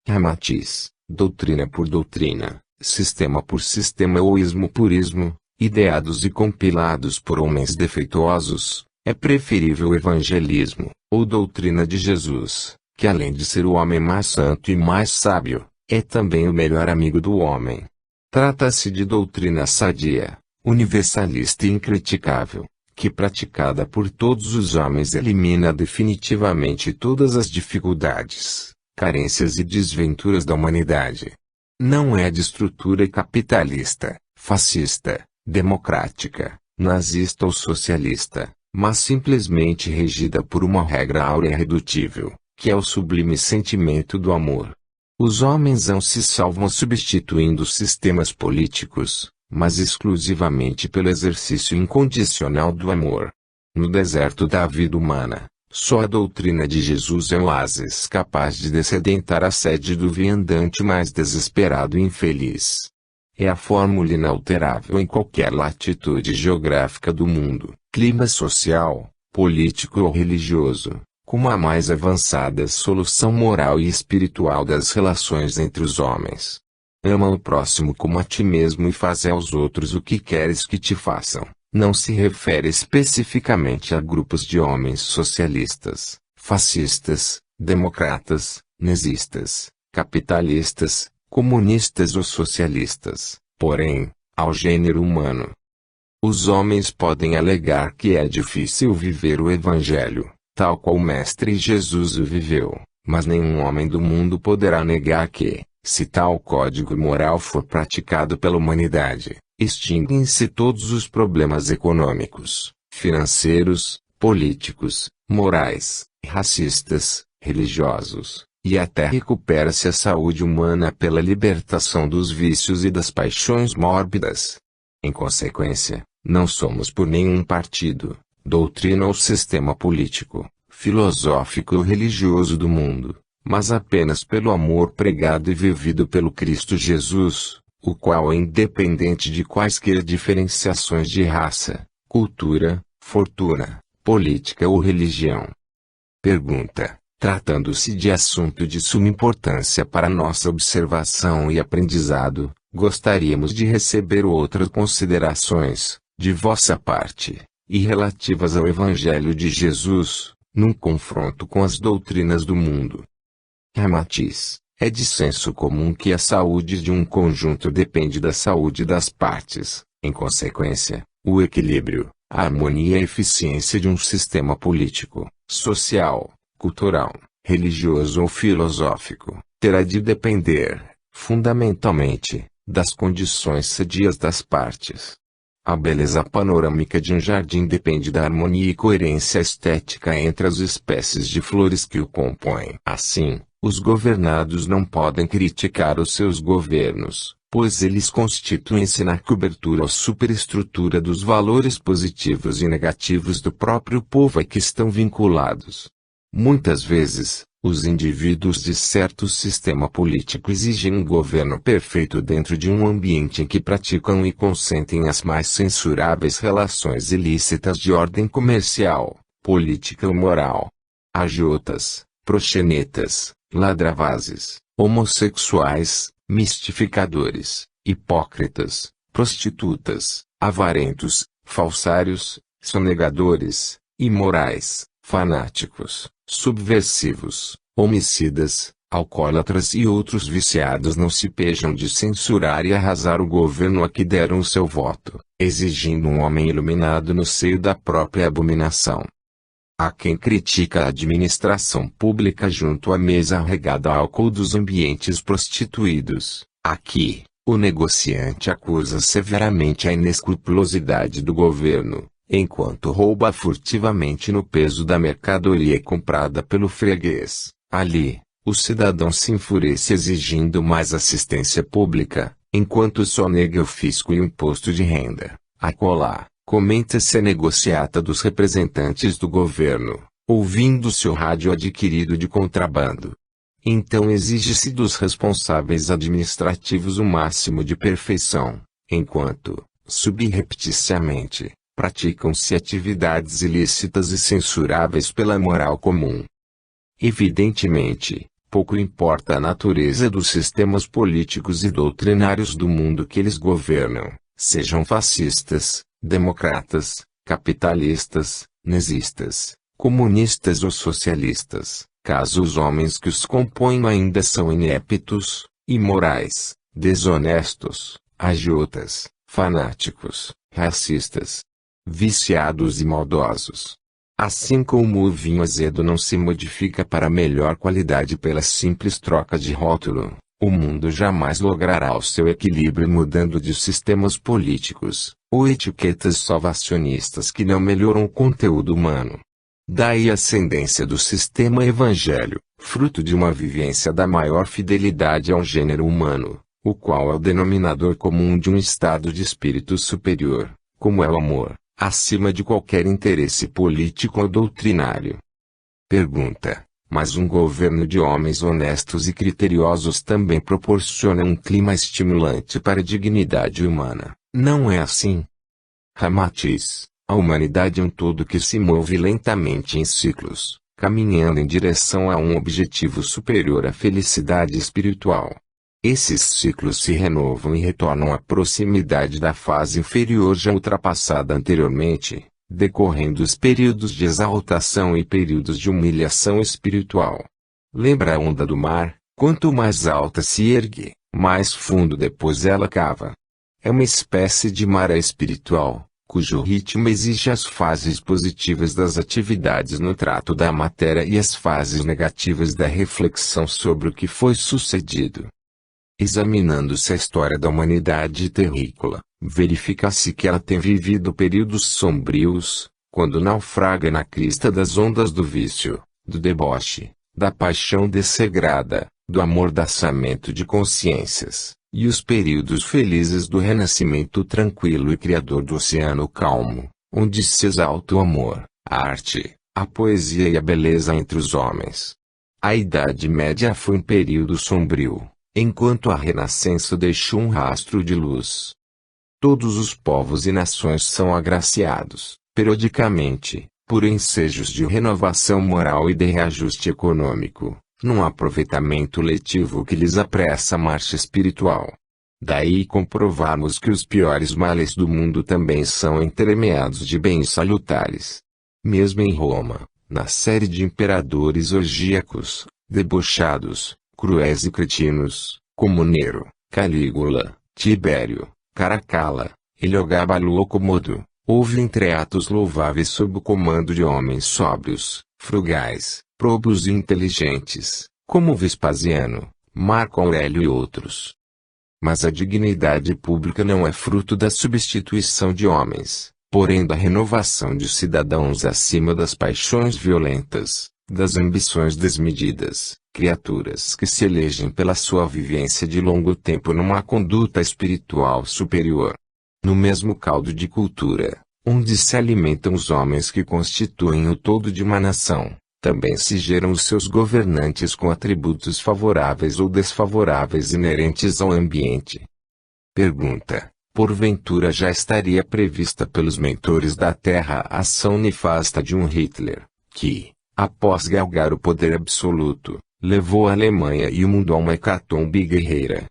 Ramatiz: doutrina por doutrina, sistema por sistema ou ismo por ismo, ideados e compilados por homens defeituosos, é preferível o evangelismo, ou doutrina de Jesus, que além de ser o homem mais santo e mais sábio, é também o melhor amigo do homem. Trata-se de doutrina sadia, universalista e incriticável, que praticada por todos os homens elimina definitivamente todas as dificuldades, carências e desventuras da humanidade. Não é de estrutura capitalista, fascista, democrática, nazista ou socialista, mas simplesmente regida por uma regra áurea irredutível, que é o sublime sentimento do amor. Os homens não se salvam substituindo sistemas políticos, mas exclusivamente pelo exercício incondicional do amor. No deserto da vida humana, só a doutrina de Jesus é o oásis capaz de descedentar a sede do viandante mais desesperado e infeliz. É a fórmula inalterável em qualquer latitude geográfica do mundo, clima social, político ou religioso, como a mais avançada solução moral e espiritual das relações entre os homens. Ama o próximo como a ti mesmo e faz aos outros o que queres que te façam. Não se refere especificamente a grupos de homens socialistas, fascistas, democratas, nazistas, capitalistas, comunistas ou socialistas, porém, ao gênero humano. Os homens podem alegar que é difícil viver o Evangelho, tal qual o Mestre Jesus o viveu, mas nenhum homem do mundo poderá negar que, se tal código moral for praticado pela humanidade, extinguem-se todos os problemas econômicos, financeiros, políticos, morais, racistas, religiosos, e até recupera-se a saúde humana pela libertação dos vícios e das paixões mórbidas. Em consequência, não somos por nenhum partido, doutrina ou sistema político, filosófico ou religioso do mundo, mas apenas pelo amor pregado e vivido pelo Cristo Jesus, o qual é independente de quaisquer diferenciações de raça, cultura, fortuna, política ou religião. Pergunta: tratando-se de assunto de suma importância para nossa observação e aprendizado, gostaríamos de receber outras considerações, de vossa parte, e relativas ao Evangelho de Jesus, num confronto com as doutrinas do mundo. Ramatiz: é de senso comum que a saúde de um conjunto depende da saúde das partes, em consequência, o equilíbrio, a harmonia e a eficiência de um sistema político, social, cultural, religioso ou filosófico, terá de depender, fundamentalmente, das condições sadias das partes. A beleza panorâmica de um jardim depende da harmonia e coerência estética entre as espécies de flores que o compõem. Assim, os governados não podem criticar os seus governos, pois eles constituem-se na cobertura ou superestrutura dos valores positivos e negativos do próprio povo a que estão vinculados. Muitas vezes, os indivíduos de certo sistema político exigem um governo perfeito dentro de um ambiente em que praticam e consentem as mais censuráveis relações ilícitas de ordem comercial, política ou moral. Agiotas, proxenetas, ladravazes, homossexuais, mistificadores, hipócritas, prostitutas, avarentos, falsários, sonegadores, imorais, fanáticos, subversivos, homicidas, alcoólatras e outros viciados não se pejam de censurar e arrasar o governo a que deram o seu voto, exigindo um homem iluminado no seio da própria abominação. Há quem critica a administração pública junto à mesa regada a álcool dos ambientes prostituídos. Aqui, o negociante acusa severamente a inescrupulosidade do governo, enquanto rouba furtivamente no peso da mercadoria comprada pelo freguês. Ali, o cidadão se enfurece exigindo mais assistência pública, enquanto sonega o fisco e o imposto de renda. Acolá, comenta-se a negociata dos representantes do governo, ouvindo-se o rádio adquirido de contrabando. Então exige-se dos responsáveis administrativos o máximo de perfeição, enquanto, subrepticiamente, praticam-se atividades ilícitas e censuráveis pela moral comum. Evidentemente, pouco importa a natureza dos sistemas políticos e doutrinários do mundo que eles governam, sejam fascistas, democratas, capitalistas, nazistas, comunistas ou socialistas, caso os homens que os compõem ainda são ineptos, imorais, desonestos, agiotas, fanáticos, racistas, viciados e maldosos. Assim como o vinho azedo não se modifica para melhor qualidade pela simples troca de rótulo, o mundo jamais logrará o seu equilíbrio mudando de sistemas políticos, ou etiquetas salvacionistas que não melhoram o conteúdo humano. Daí a ascendência do sistema evangélico, fruto de uma vivência da maior fidelidade ao gênero humano, o qual é o denominador comum de um estado de espírito superior, como é o amor, acima de qualquer interesse político ou doutrinário. Pergunta: mas um governo de homens honestos e criteriosos também proporciona um clima estimulante para a dignidade humana, não é assim? Ramatiz: a humanidade é um todo que se move lentamente em ciclos, caminhando em direção a um objetivo superior à felicidade espiritual. Esses ciclos se renovam e retornam à proximidade da fase inferior já ultrapassada anteriormente, decorrendo os períodos de exaltação e períodos de humilhação espiritual. Lembra a onda do mar? Quanto mais alta se ergue, mais fundo depois ela cava. É uma espécie de maré espiritual, cujo ritmo exige as fases positivas das atividades no trato da matéria e as fases negativas da reflexão sobre o que foi sucedido. Examinando-se a história da humanidade terrícola, verifica-se que ela tem vivido períodos sombrios, quando naufraga na crista das ondas do vício, do deboche, da paixão dessegrada, do amordaçamento de consciências, e os períodos felizes do renascimento tranquilo e criador do oceano calmo, onde se exalta o amor, a arte, a poesia e a beleza entre os homens. A Idade Média foi um período sombrio, enquanto a Renascença deixou um rastro de luz. Todos os povos e nações são agraciados, periodicamente, por ensejos de renovação moral e de reajuste econômico, num aproveitamento letivo que lhes apressa a marcha espiritual. Daí comprovarmos que os piores males do mundo também são entremeados de bens salutares. Mesmo em Roma, na série de imperadores orgíacos, debochados, cruéis e cretinos, como Nero, Calígula, Tibério, Caracalla, Heliogábalo Comodo, houve entreatos louváveis sob o comando de homens sóbrios, frugais, probos e inteligentes, como Vespasiano, Marco Aurélio e outros. Mas a dignidade pública não é fruto da substituição de homens, porém da renovação de cidadãos acima das paixões violentas, das ambições desmedidas, criaturas que se elegem pela sua vivência de longo tempo numa conduta espiritual superior. No mesmo caldo de cultura, onde se alimentam os homens que constituem o todo de uma nação, também se geram os seus governantes com atributos favoráveis ou desfavoráveis inerentes ao ambiente. Pergunta: porventura já estaria prevista pelos mentores da Terra a ação nefasta de um Hitler, que, após galgar o poder absoluto, levou a Alemanha e o mundo a uma hecatombe guerreira?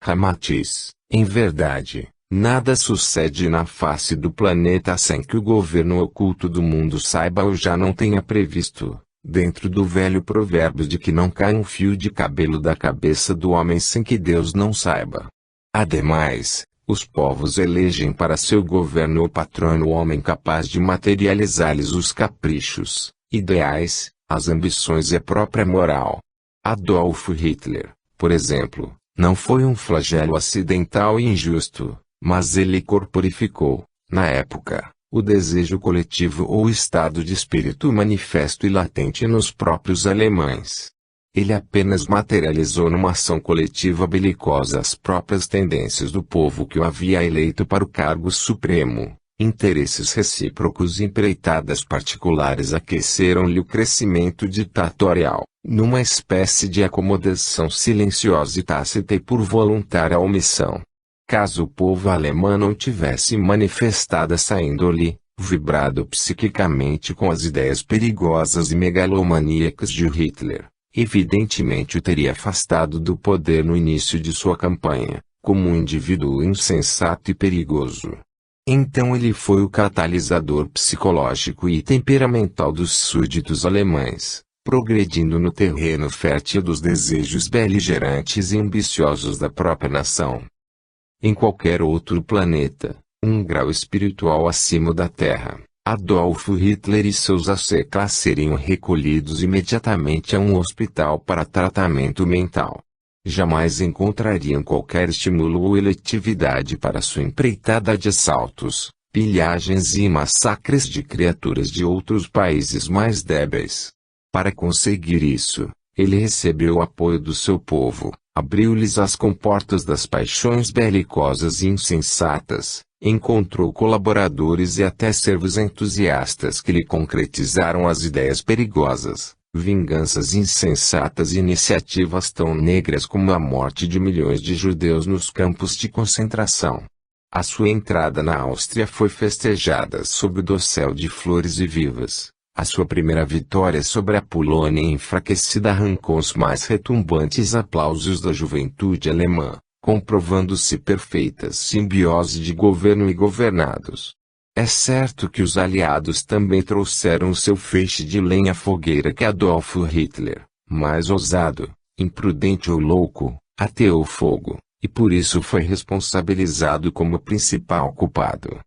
Ramatiz: em verdade, nada sucede na face do planeta sem que o governo oculto do mundo saiba ou já não tenha previsto, dentro do velho provérbio de que não cai um fio de cabelo da cabeça do homem sem que Deus não saiba. Ademais, os povos elegem para seu governo o patrono homem capaz de materializar-lhes os caprichos, ideais, as ambições e a própria moral. Adolf Hitler, por exemplo, não foi um flagelo acidental e injusto, mas ele corporificou, na época, o desejo coletivo ou estado de espírito manifesto e latente nos próprios alemães. Ele apenas materializou numa ação coletiva belicosa as próprias tendências do povo que o havia eleito para o cargo supremo. Interesses recíprocos e empreitadas particulares aqueceram-lhe o crescimento ditatorial, numa espécie de acomodação silenciosa e tácita e por voluntária omissão. Caso o povo alemão não tivesse manifestado essa índole, vibrado psiquicamente com as ideias perigosas e megalomaníacas de Hitler, evidentemente o teria afastado do poder no início de sua campanha, como um indivíduo insensato e perigoso. Então ele foi o catalisador psicológico e temperamental dos súditos alemães, progredindo no terreno fértil dos desejos beligerantes e ambiciosos da própria nação. Em qualquer outro planeta, um grau espiritual acima da Terra, Adolf Hitler e seus asseclas seriam recolhidos imediatamente a um hospital para tratamento mental. Jamais encontrariam qualquer estímulo ou eletividade para sua empreitada de assaltos, pilhagens e massacres de criaturas de outros países mais débeis. Para conseguir isso, ele recebeu o apoio do seu povo, abriu-lhes as comportas das paixões belicosas e insensatas, encontrou colaboradores e até servos entusiastas que lhe concretizaram as ideias perigosas, vinganças insensatas e iniciativas tão negras como a morte de milhões de judeus nos campos de concentração. A sua entrada na Áustria foi festejada sob o dossel de flores e vivas. A sua primeira vitória sobre a Polônia enfraquecida arrancou os mais retumbantes aplausos da juventude alemã, comprovando-se perfeita simbiose de governo e governados. É certo que os aliados também trouxeram o seu feixe de lenha à fogueira que Adolf Hitler, mais ousado, imprudente ou louco, ateou fogo, e por isso foi responsabilizado como principal culpado.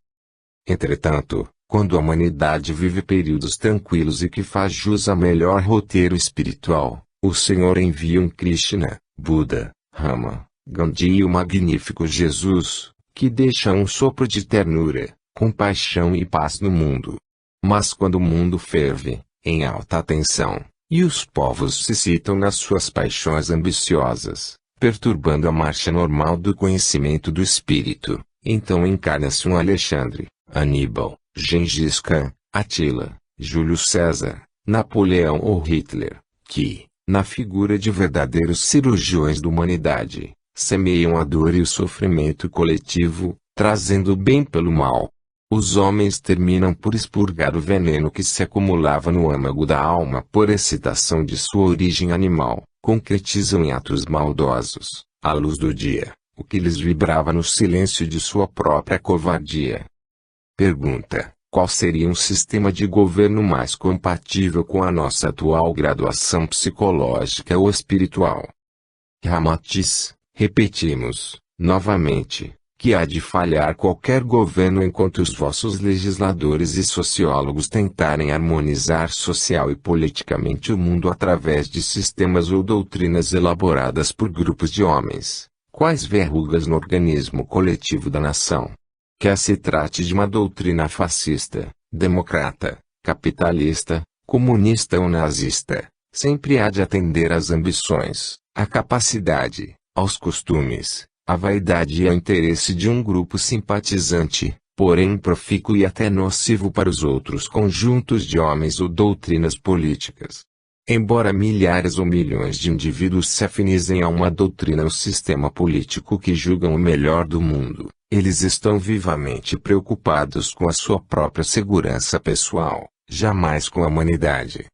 Entretanto, quando a humanidade vive períodos tranquilos e que faz jus a melhor roteiro espiritual, o Senhor envia um Krishna, Buda, Rama, Gandhi e o magnífico Jesus, que deixa um sopro de ternura, compaixão e paz no mundo. Mas quando o mundo ferve, em alta tensão, e os povos se citam nas suas paixões ambiciosas, perturbando a marcha normal do conhecimento do espírito, então encarna-se um Alexandre, Aníbal, Gengis Khan, Atila, Júlio César, Napoleão ou Hitler, que, na figura de verdadeiros cirurgiões da humanidade, semeiam a dor e o sofrimento coletivo, trazendo o bem pelo mal. Os homens terminam por expurgar o veneno que se acumulava no âmago da alma por excitação de sua origem animal, concretizam em atos maldosos, à luz do dia, o que lhes vibrava no silêncio de sua própria covardia. Pergunta: qual seria um sistema de governo mais compatível com a nossa atual graduação psicológica ou espiritual? Ramatiz: repetimos, novamente, que há de falhar qualquer governo enquanto os vossos legisladores e sociólogos tentarem harmonizar social e politicamente o mundo através de sistemas ou doutrinas elaboradas por grupos de homens, quais verrugas no organismo coletivo da nação. Quer se trate de uma doutrina fascista, democrata, capitalista, comunista ou nazista, sempre há de atender às ambições, à capacidade, aos costumes, à vaidade e ao interesse de um grupo simpatizante, porém profícuo e até nocivo para os outros conjuntos de homens ou doutrinas políticas. Embora milhares ou milhões de indivíduos se afinizem a uma doutrina ou sistema político que julgam o melhor do mundo, eles estão vivamente preocupados com a sua própria segurança pessoal, jamais com a humanidade.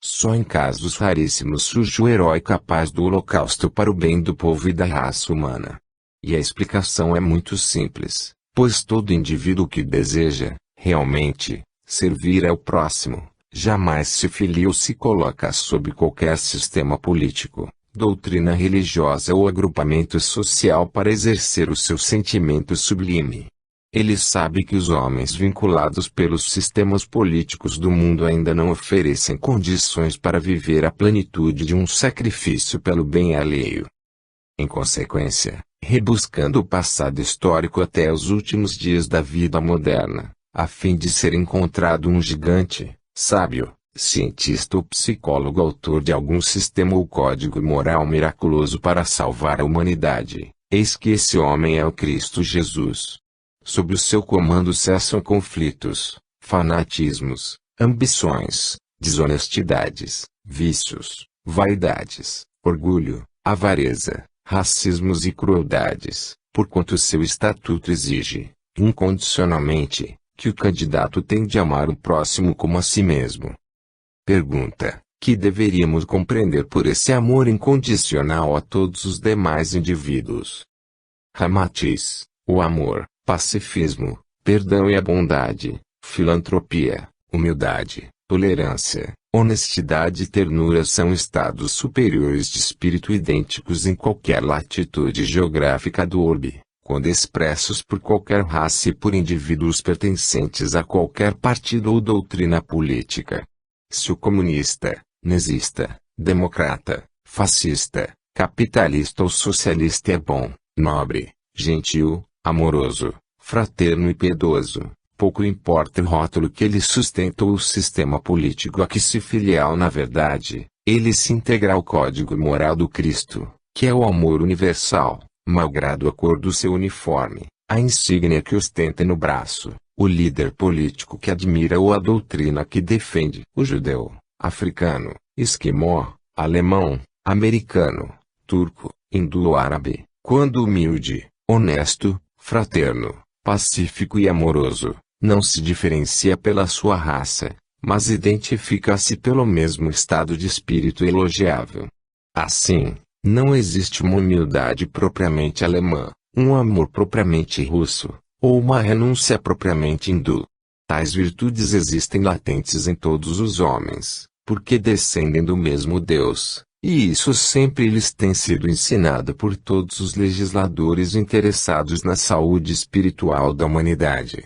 Só em casos raríssimos surge o herói capaz do holocausto para o bem do povo e da raça humana. E a explicação é muito simples, pois todo indivíduo que deseja, realmente, servir ao próximo, jamais se filia ou se coloca sob qualquer sistema político, doutrina religiosa ou agrupamento social para exercer o seu sentimento sublime. Ele sabe que os homens vinculados pelos sistemas políticos do mundo ainda não oferecem condições para viver a plenitude de um sacrifício pelo bem alheio. Em consequência, rebuscando o passado histórico até os últimos dias da vida moderna, a fim de ser encontrado um gigante, sábio, cientista ou psicólogo autor de algum sistema ou código moral miraculoso para salvar a humanidade, eis que esse homem é o Cristo Jesus. Sob o seu comando cessam conflitos, fanatismos, ambições, desonestidades, vícios, vaidades, orgulho, avareza, racismos e crueldades, porquanto seu estatuto exige, incondicionalmente, que o candidato tem de amar o próximo como a si mesmo. Pergunta: que deveríamos compreender por esse amor incondicional a todos os demais indivíduos? Ramatiz: o amor, pacifismo, perdão e a bondade, filantropia, humildade, tolerância, honestidade e ternura são estados superiores de espírito idênticos em qualquer latitude geográfica do orbe, quando expressos por qualquer raça e por indivíduos pertencentes a qualquer partido ou doutrina política. Se o comunista, nazista, democrata, fascista, capitalista ou socialista é bom, nobre, gentil, amoroso, fraterno e piedoso, pouco importa o rótulo que ele sustenta ou o sistema político a que se filial na verdade, ele se integra ao código moral do Cristo, que é o amor universal, malgrado a cor do seu uniforme, a insígnia que ostenta no braço, o líder político que admira ou a doutrina que defende. O judeu, africano, esquimó, alemão, americano, turco, hindu ou árabe, quando humilde, honesto, fraterno, pacífico e amoroso, não se diferencia pela sua raça, mas identifica-se pelo mesmo estado de espírito elogiável. Assim, não existe uma humildade propriamente alemã, um amor propriamente russo, ou uma renúncia propriamente hindu. Tais virtudes existem latentes em todos os homens, porque descendem do mesmo Deus, e isso sempre lhes tem sido ensinado por todos os legisladores interessados na saúde espiritual da humanidade.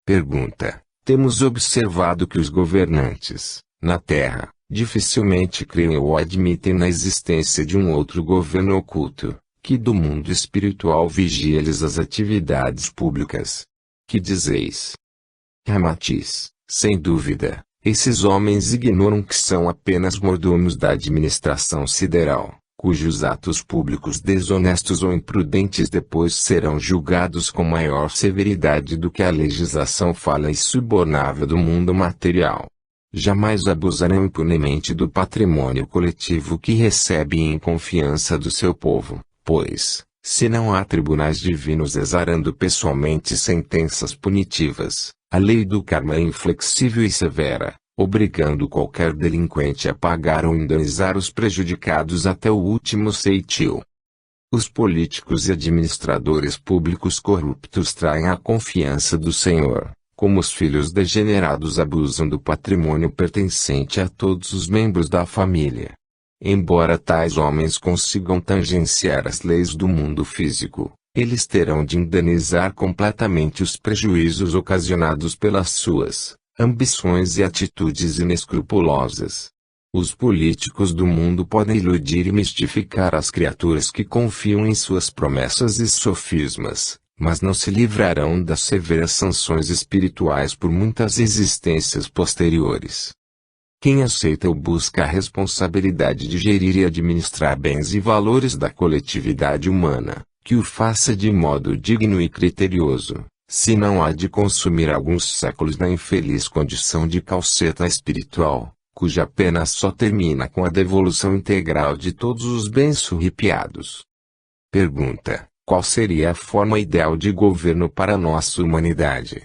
Pergunta: temos observado que os governantes, na Terra, dificilmente creem ou admitem na existência de um outro governo oculto, que do mundo espiritual vigie-lhes as atividades públicas. Que dizeis? Ramatiz: sem dúvida, esses homens ignoram que são apenas mordomos da administração sideral, cujos atos públicos desonestos ou imprudentes depois serão julgados com maior severidade do que a legislação falha e subornável do mundo material. jamais abusarão impunemente do patrimônio coletivo que recebem em confiança do seu povo, pois, se não há tribunais divinos exarando pessoalmente sentenças punitivas, a lei do karma é inflexível e severa, obrigando qualquer delinquente a pagar ou indenizar os prejudicados até o último ceitil. Os políticos e administradores públicos corruptos traem a confiança do Senhor, como os filhos degenerados abusam do patrimônio pertencente a todos os membros da família. Embora tais homens consigam tangenciar as leis do mundo físico, eles terão de indenizar completamente os prejuízos ocasionados pelas suas ambições e atitudes inescrupulosas. Os políticos do mundo podem iludir e mistificar as criaturas que confiam em suas promessas e sofismas, mas não se livrarão das severas sanções espirituais por muitas existências posteriores. Quem aceita ou busca a responsabilidade de gerir e administrar bens e valores da coletividade humana, que o faça de modo digno e criterioso, se não há de consumir alguns séculos na infeliz condição de calceta espiritual, cuja pena só termina com a devolução integral de todos os bens surripiados. Pergunta: qual seria a forma ideal de governo para a nossa humanidade?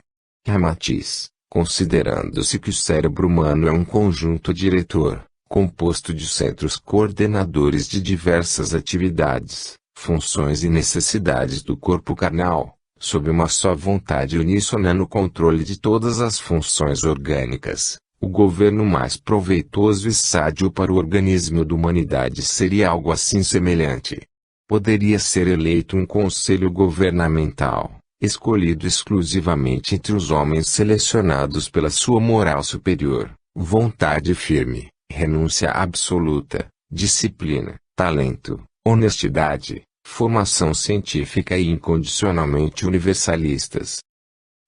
Ramatiz: considerando-se que o cérebro humano é um conjunto diretor, composto de centros coordenadores de diversas atividades, funções e necessidades do corpo carnal, sob uma só vontade uníssona no controle de todas as funções orgânicas, o governo mais proveitoso e sádio para o organismo da humanidade seria algo assim semelhante. Poderia ser eleito um conselho governamental, escolhido exclusivamente entre os homens selecionados pela sua moral superior, vontade firme, renúncia absoluta, disciplina, talento, honestidade, formação científica e incondicionalmente universalistas.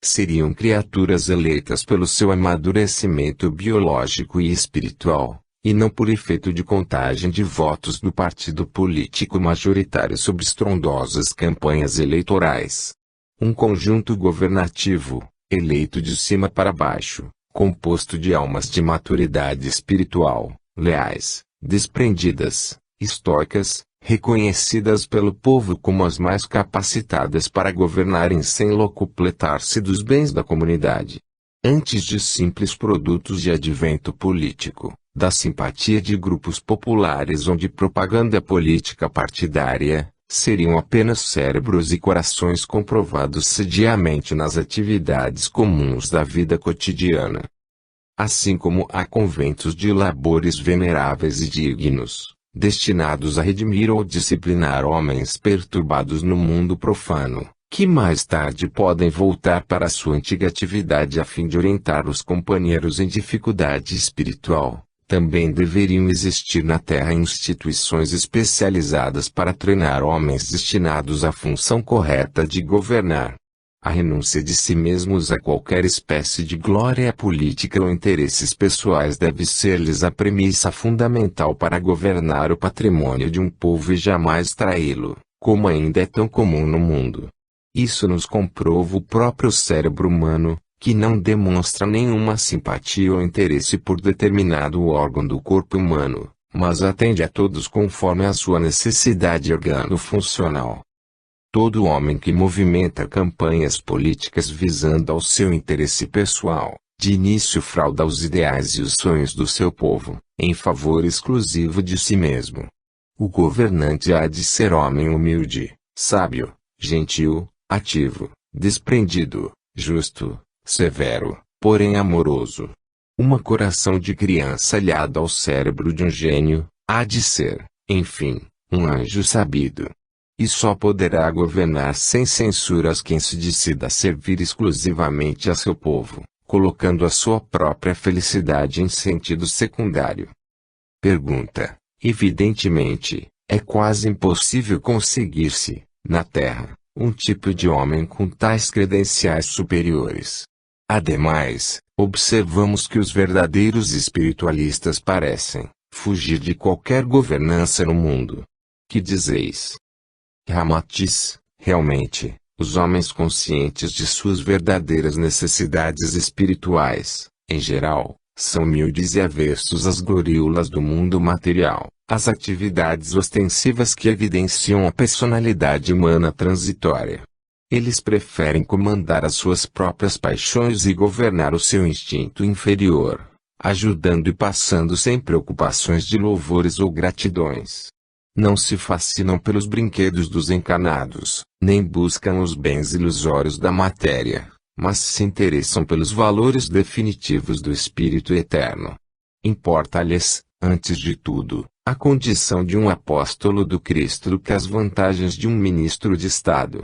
Seriam criaturas eleitas pelo seu amadurecimento biológico e espiritual, e não por efeito de contagem de votos do partido político majoritário sob estrondosas campanhas eleitorais. Um conjunto governativo, eleito de cima para baixo, composto de almas de maturidade espiritual, leais, desprendidas, estoicas, reconhecidas pelo povo como as mais capacitadas para governarem sem locupletar-se dos bens da comunidade. Antes de simples produtos de advento político, da simpatia de grupos populares ou de propaganda política partidária, seriam apenas cérebros e corações comprovados sediamente nas atividades comuns da vida cotidiana. Assim como há conventos de labores veneráveis e dignos, destinados a redimir ou disciplinar homens perturbados no mundo profano, que mais tarde podem voltar para sua antiga atividade a fim de orientar os companheiros em dificuldade espiritual, também deveriam existir na Terra instituições especializadas para treinar homens destinados à função correta de governar. A renúncia de si mesmos a qualquer espécie de glória política ou interesses pessoais deve ser-lhes a premissa fundamental para governar o patrimônio de um povo e jamais traí-lo, como ainda é tão comum no mundo. Isso nos comprova o próprio cérebro humano, que não demonstra nenhuma simpatia ou interesse por determinado órgão do corpo humano, mas atende a todos conforme a sua necessidade organo-funcional. Todo homem que movimenta campanhas políticas visando ao seu interesse pessoal, de início frauda os ideais e os sonhos do seu povo, em favor exclusivo de si mesmo. O governante há de ser homem humilde, sábio, gentil, ativo, desprendido, justo, severo, porém amoroso. Uma coração de criança alhado ao cérebro de um gênio, há de ser, enfim, um anjo sabido. E só poderá governar sem censuras quem se decida a servir exclusivamente a seu povo, colocando a sua própria felicidade em sentido secundário. Pergunta: evidentemente, é quase impossível conseguir-se, na Terra, um tipo de homem com tais credenciais superiores. Ademais, observamos que os verdadeiros espiritualistas parecem fugir de qualquer governança no mundo. Que dizeis? Ramatiz: realmente, os homens conscientes de suas verdadeiras necessidades espirituais, em geral, São humildes e avessos às gloriolas do mundo material, às atividades ostensivas que evidenciam a personalidade humana transitória. Eles preferem comandar as suas próprias paixões e governar o seu instinto inferior, ajudando e passando sem preocupações de louvores ou gratidões. Não se fascinam pelos brinquedos dos encanados, nem buscam os bens ilusórios da matéria, mas se interessam pelos valores definitivos do Espírito Eterno. Importa-lhes, antes de tudo, a condição de um apóstolo do Cristo do que as vantagens de um ministro de Estado.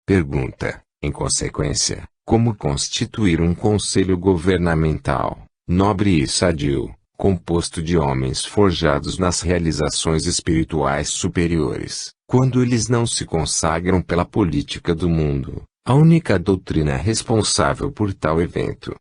Pergunta, em consequência, como constituir um conselho governamental, nobre e sadio, composto de homens forjados nas realizações espirituais superiores, quando eles não se consagram pela política do mundo, a única doutrina responsável por tal evento?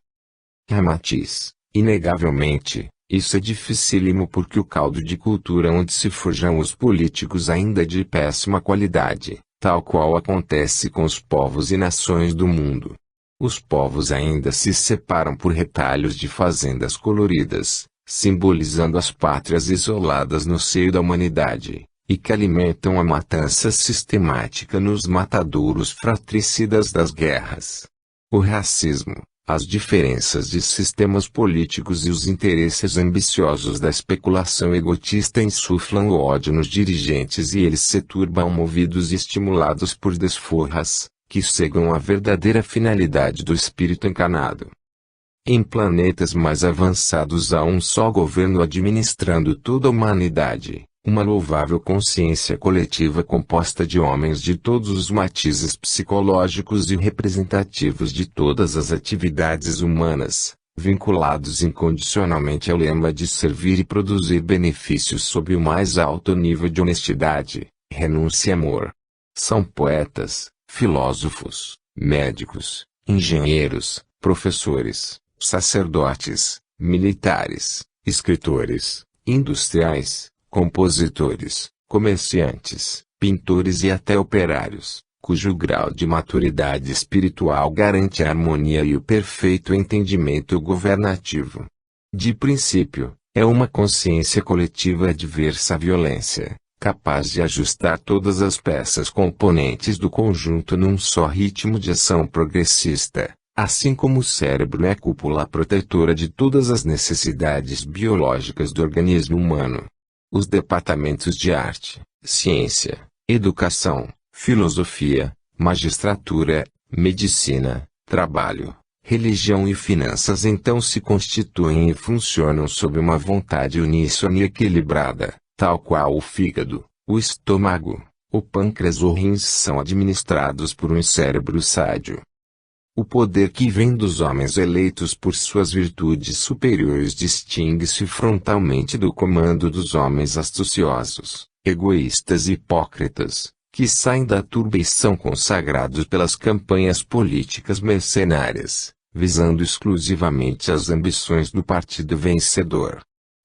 Ramatiz, inegavelmente, isso é dificílimo porque o caldo de cultura onde se forjam os políticos ainda é de péssima qualidade, tal qual acontece com os povos e nações do mundo. Os povos ainda se separam por retalhos de fazendas coloridas, simbolizando as pátrias isoladas no seio da humanidade, e que alimentam a matança sistemática nos matadouros fratricidas das guerras. O racismo, as diferenças de sistemas políticos e os interesses ambiciosos da especulação egotista insuflam o ódio nos dirigentes e eles se turbam movidos e estimulados por desforras, que cegam a verdadeira finalidade do espírito encarnado. Em planetas mais avançados há um só governo administrando toda a humanidade, uma louvável consciência coletiva composta de homens de todos os matizes psicológicos e representativos de todas as atividades humanas, vinculados incondicionalmente ao lema de servir e produzir benefícios sob o mais alto nível de honestidade, renúncia e amor. São poetas, filósofos, médicos, engenheiros, professores, sacerdotes, militares, escritores, industriais, compositores, comerciantes, pintores e até operários, cujo grau de maturidade espiritual garante a harmonia e o perfeito entendimento governativo. De princípio, é uma consciência coletiva adversa à violência, capaz de ajustar todas as peças componentes do conjunto num só ritmo de ação progressista, assim como o cérebro é a cúpula protetora de todas as necessidades biológicas do organismo humano. Os departamentos de arte, ciência, educação, filosofia, magistratura, medicina, trabalho, religião e finanças então se constituem e funcionam sob uma vontade uníssona e equilibrada, tal qual o fígado, o estômago, o pâncreas ou rins são administrados por um cérebro sádio. O poder que vem dos homens eleitos por suas virtudes superiores distingue-se frontalmente do comando dos homens astuciosos, egoístas e hipócritas, que saem da turba e são consagrados pelas campanhas políticas mercenárias, visando exclusivamente as ambições do partido vencedor.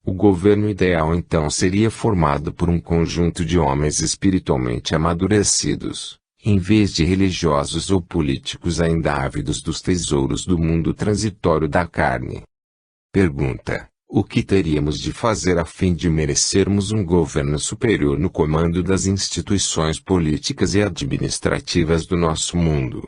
O governo ideal então seria formado por um conjunto de homens espiritualmente amadurecidos, em vez de religiosos ou políticos ainda ávidos dos tesouros do mundo transitório da carne. Pergunta: o que teríamos de fazer a fim de merecermos um governo superior no comando das instituições políticas e administrativas do nosso mundo?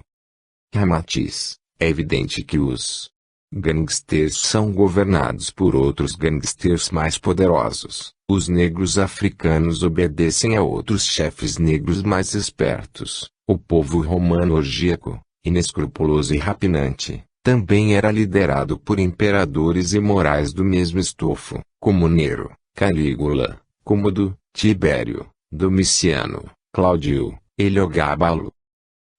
Ramatiz: é evidente que os gangsters são governados por outros gangsters mais poderosos. Os negros africanos obedecem a outros chefes negros mais espertos. O povo romano orgíaco, inescrupuloso e rapinante, também era liderado por imperadores imorais do mesmo estofo, como Nero, Calígula, Cômodo, Tibério, Domiciano, Cláudio, Heliogábalo.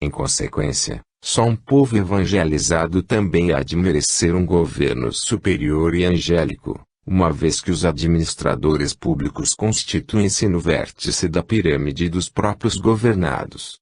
Em consequência, só um povo evangelizado também há de merecer um governo superior e angélico, uma vez que os administradores públicos constituem-se no vértice da pirâmide dos próprios governados.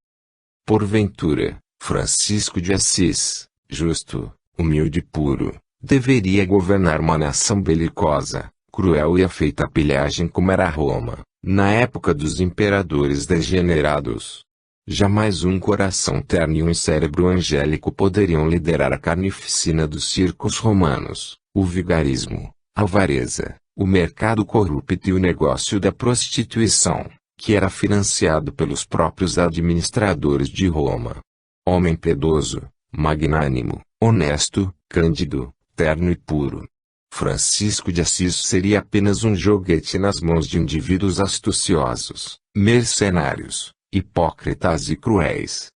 Porventura, Francisco de Assis, justo, humilde e puro, deveria governar uma nação belicosa, cruel e afeita à pilhagem como era Roma, na época dos imperadores degenerados. Jamais um coração terno e um cérebro angélico poderiam liderar a carnificina dos circos romanos, o vigarismo, a avareza, o mercado corrupto e o negócio da prostituição, que era financiado pelos próprios administradores de Roma. Homem piedoso, magnânimo, honesto, cândido, terno e puro. Francisco de Assis seria apenas um joguete nas mãos de indivíduos astuciosos, mercenários, hipócritas e cruéis.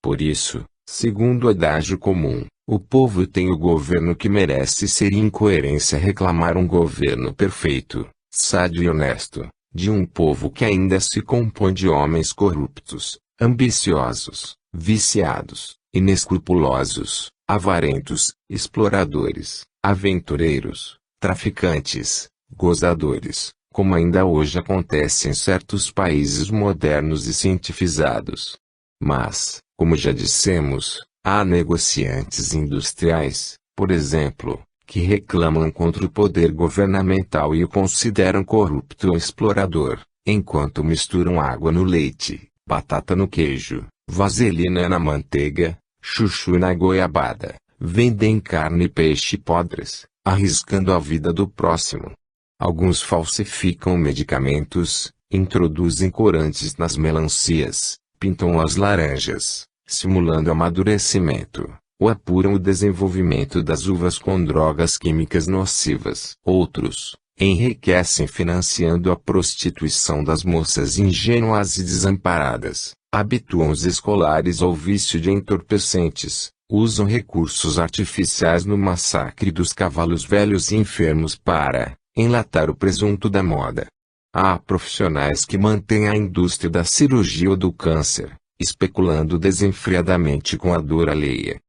Por isso, segundo o adágio comum, o povo tem o governo que merece. Seria incoerência reclamar um governo perfeito, sádio e honesto, de um povo que ainda se compõe de homens corruptos, ambiciosos, viciados, inescrupulosos, avarentos, exploradores, aventureiros, traficantes, gozadores, como ainda hoje acontece em certos países modernos e cientificados. Mas, como já dissemos, há negociantes industriais, por exemplo, que reclamam contra o poder governamental e o consideram corrupto ou explorador, enquanto misturam água no leite, batata no queijo, vaselina na manteiga, chuchu na goiabada, vendem carne e peixe podres, arriscando a vida do próximo. Alguns falsificam medicamentos, introduzem corantes nas melancias, pintam as laranjas, simulando amadurecimento, ou apuram o desenvolvimento das uvas com drogas químicas nocivas. Outros enriquecem financiando a prostituição das moças ingênuas e desamparadas, habituam os escolares ao vício de entorpecentes, usam recursos artificiais no massacre dos cavalos velhos e enfermos para enlatar o presunto da moda. Há profissionais que mantêm a indústria da cirurgia ou do câncer, especulando desenfreadamente com a dor alheia.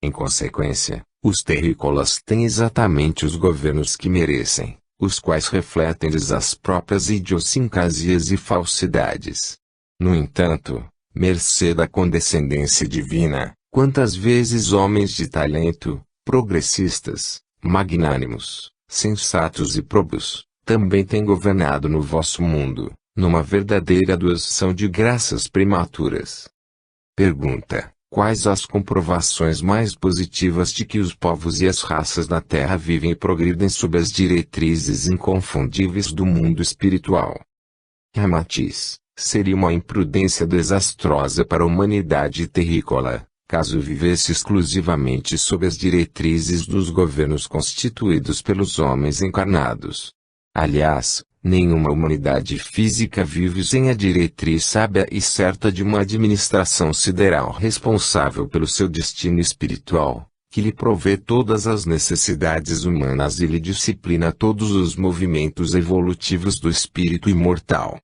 Em consequência, os terrícolas têm exatamente os governos que merecem, os quais refletem-lhes as próprias idiosincrasias e falsidades. No entanto, mercê da condescendência divina, quantas vezes homens de talento, progressistas, magnânimos, sensatos e probos, também têm governado no vosso mundo, numa verdadeira doação de graças prematuras. Pergunta: quais as comprovações mais positivas de que os povos e as raças na Terra vivem e progridem sob as diretrizes inconfundíveis do mundo espiritual? Ramatiz: seria uma imprudência desastrosa para a humanidade terrícola, caso vivesse exclusivamente sob as diretrizes dos governos constituídos pelos homens encarnados. Aliás, nenhuma humanidade física vive sem a diretriz sábia e certa de uma administração sideral responsável pelo seu destino espiritual, que lhe provê todas as necessidades humanas e lhe disciplina todos os movimentos evolutivos do espírito imortal.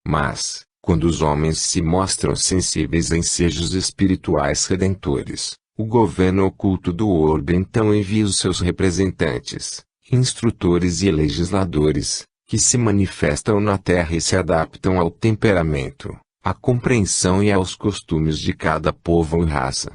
Mas, quando os homens se mostram sensíveis a ensejos espirituais redentores, o governo oculto do orbe então envia os seus representantes, instrutores e legisladores, que se manifestam na terra e se adaptam ao temperamento, à compreensão e aos costumes de cada povo e raça.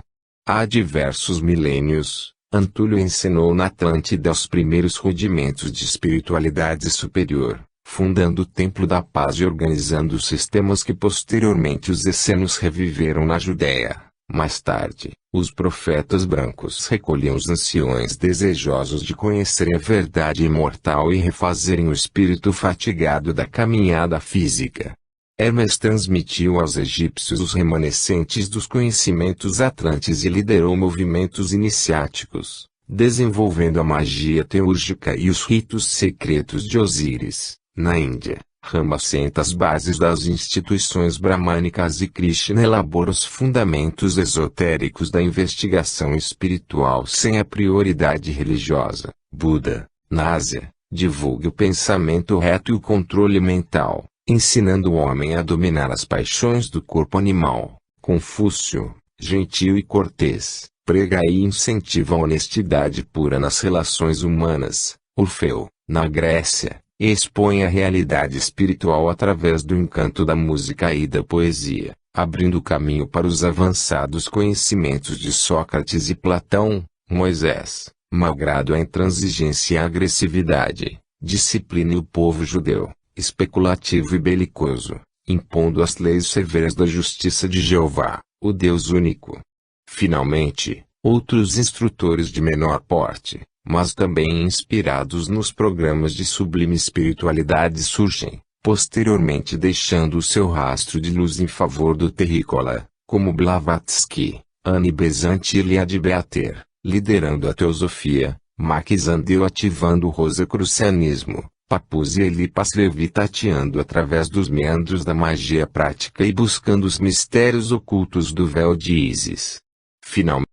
Há diversos milênios, Antúlio ensinou na Atlântida os primeiros rudimentos de espiritualidade superior, fundando o Templo da Paz e organizando os sistemas que posteriormente os essenos reviveram na Judéia. Mais tarde, os profetas brancos recolhiam os anciões desejosos de conhecerem a verdade imortal e refazerem o espírito fatigado da caminhada física. Hermes transmitiu aos egípcios os remanescentes dos conhecimentos atlantes e liderou movimentos iniciáticos, desenvolvendo a magia teúrgica e os ritos secretos de Osíris. Na Índia, Rama assenta as bases das instituições bramânicas e Krishna elabora os fundamentos esotéricos da investigação espiritual sem a prioridade religiosa. Buda, na Ásia, divulga o pensamento reto e o controle mental, ensinando o homem a dominar as paixões do corpo animal. Confúcio, gentil e cortês, prega e incentiva a honestidade pura nas relações humanas. Orfeu, na Grécia, expõe a realidade espiritual através do encanto da música e da poesia, abrindo caminho para os avançados conhecimentos de Sócrates e Platão. Moisés, malgrado a intransigência e a agressividade, disciplina o povo judeu, especulativo e belicoso, impondo as leis severas da justiça de Jeová, o Deus único. Finalmente, outros instrutores de menor porte, mas também inspirados nos programas de sublime espiritualidade surgem, posteriormente deixando o seu rastro de luz em favor do terrícola, como Blavatsky, Annie Besant e Iliad Beater, liderando a teosofia, Max Zandel ativando o rosacrucianismo, Pappus e Elipas Levi tateando através dos meandros da magia prática e buscando os mistérios ocultos do véu de Ísis. Finalmente,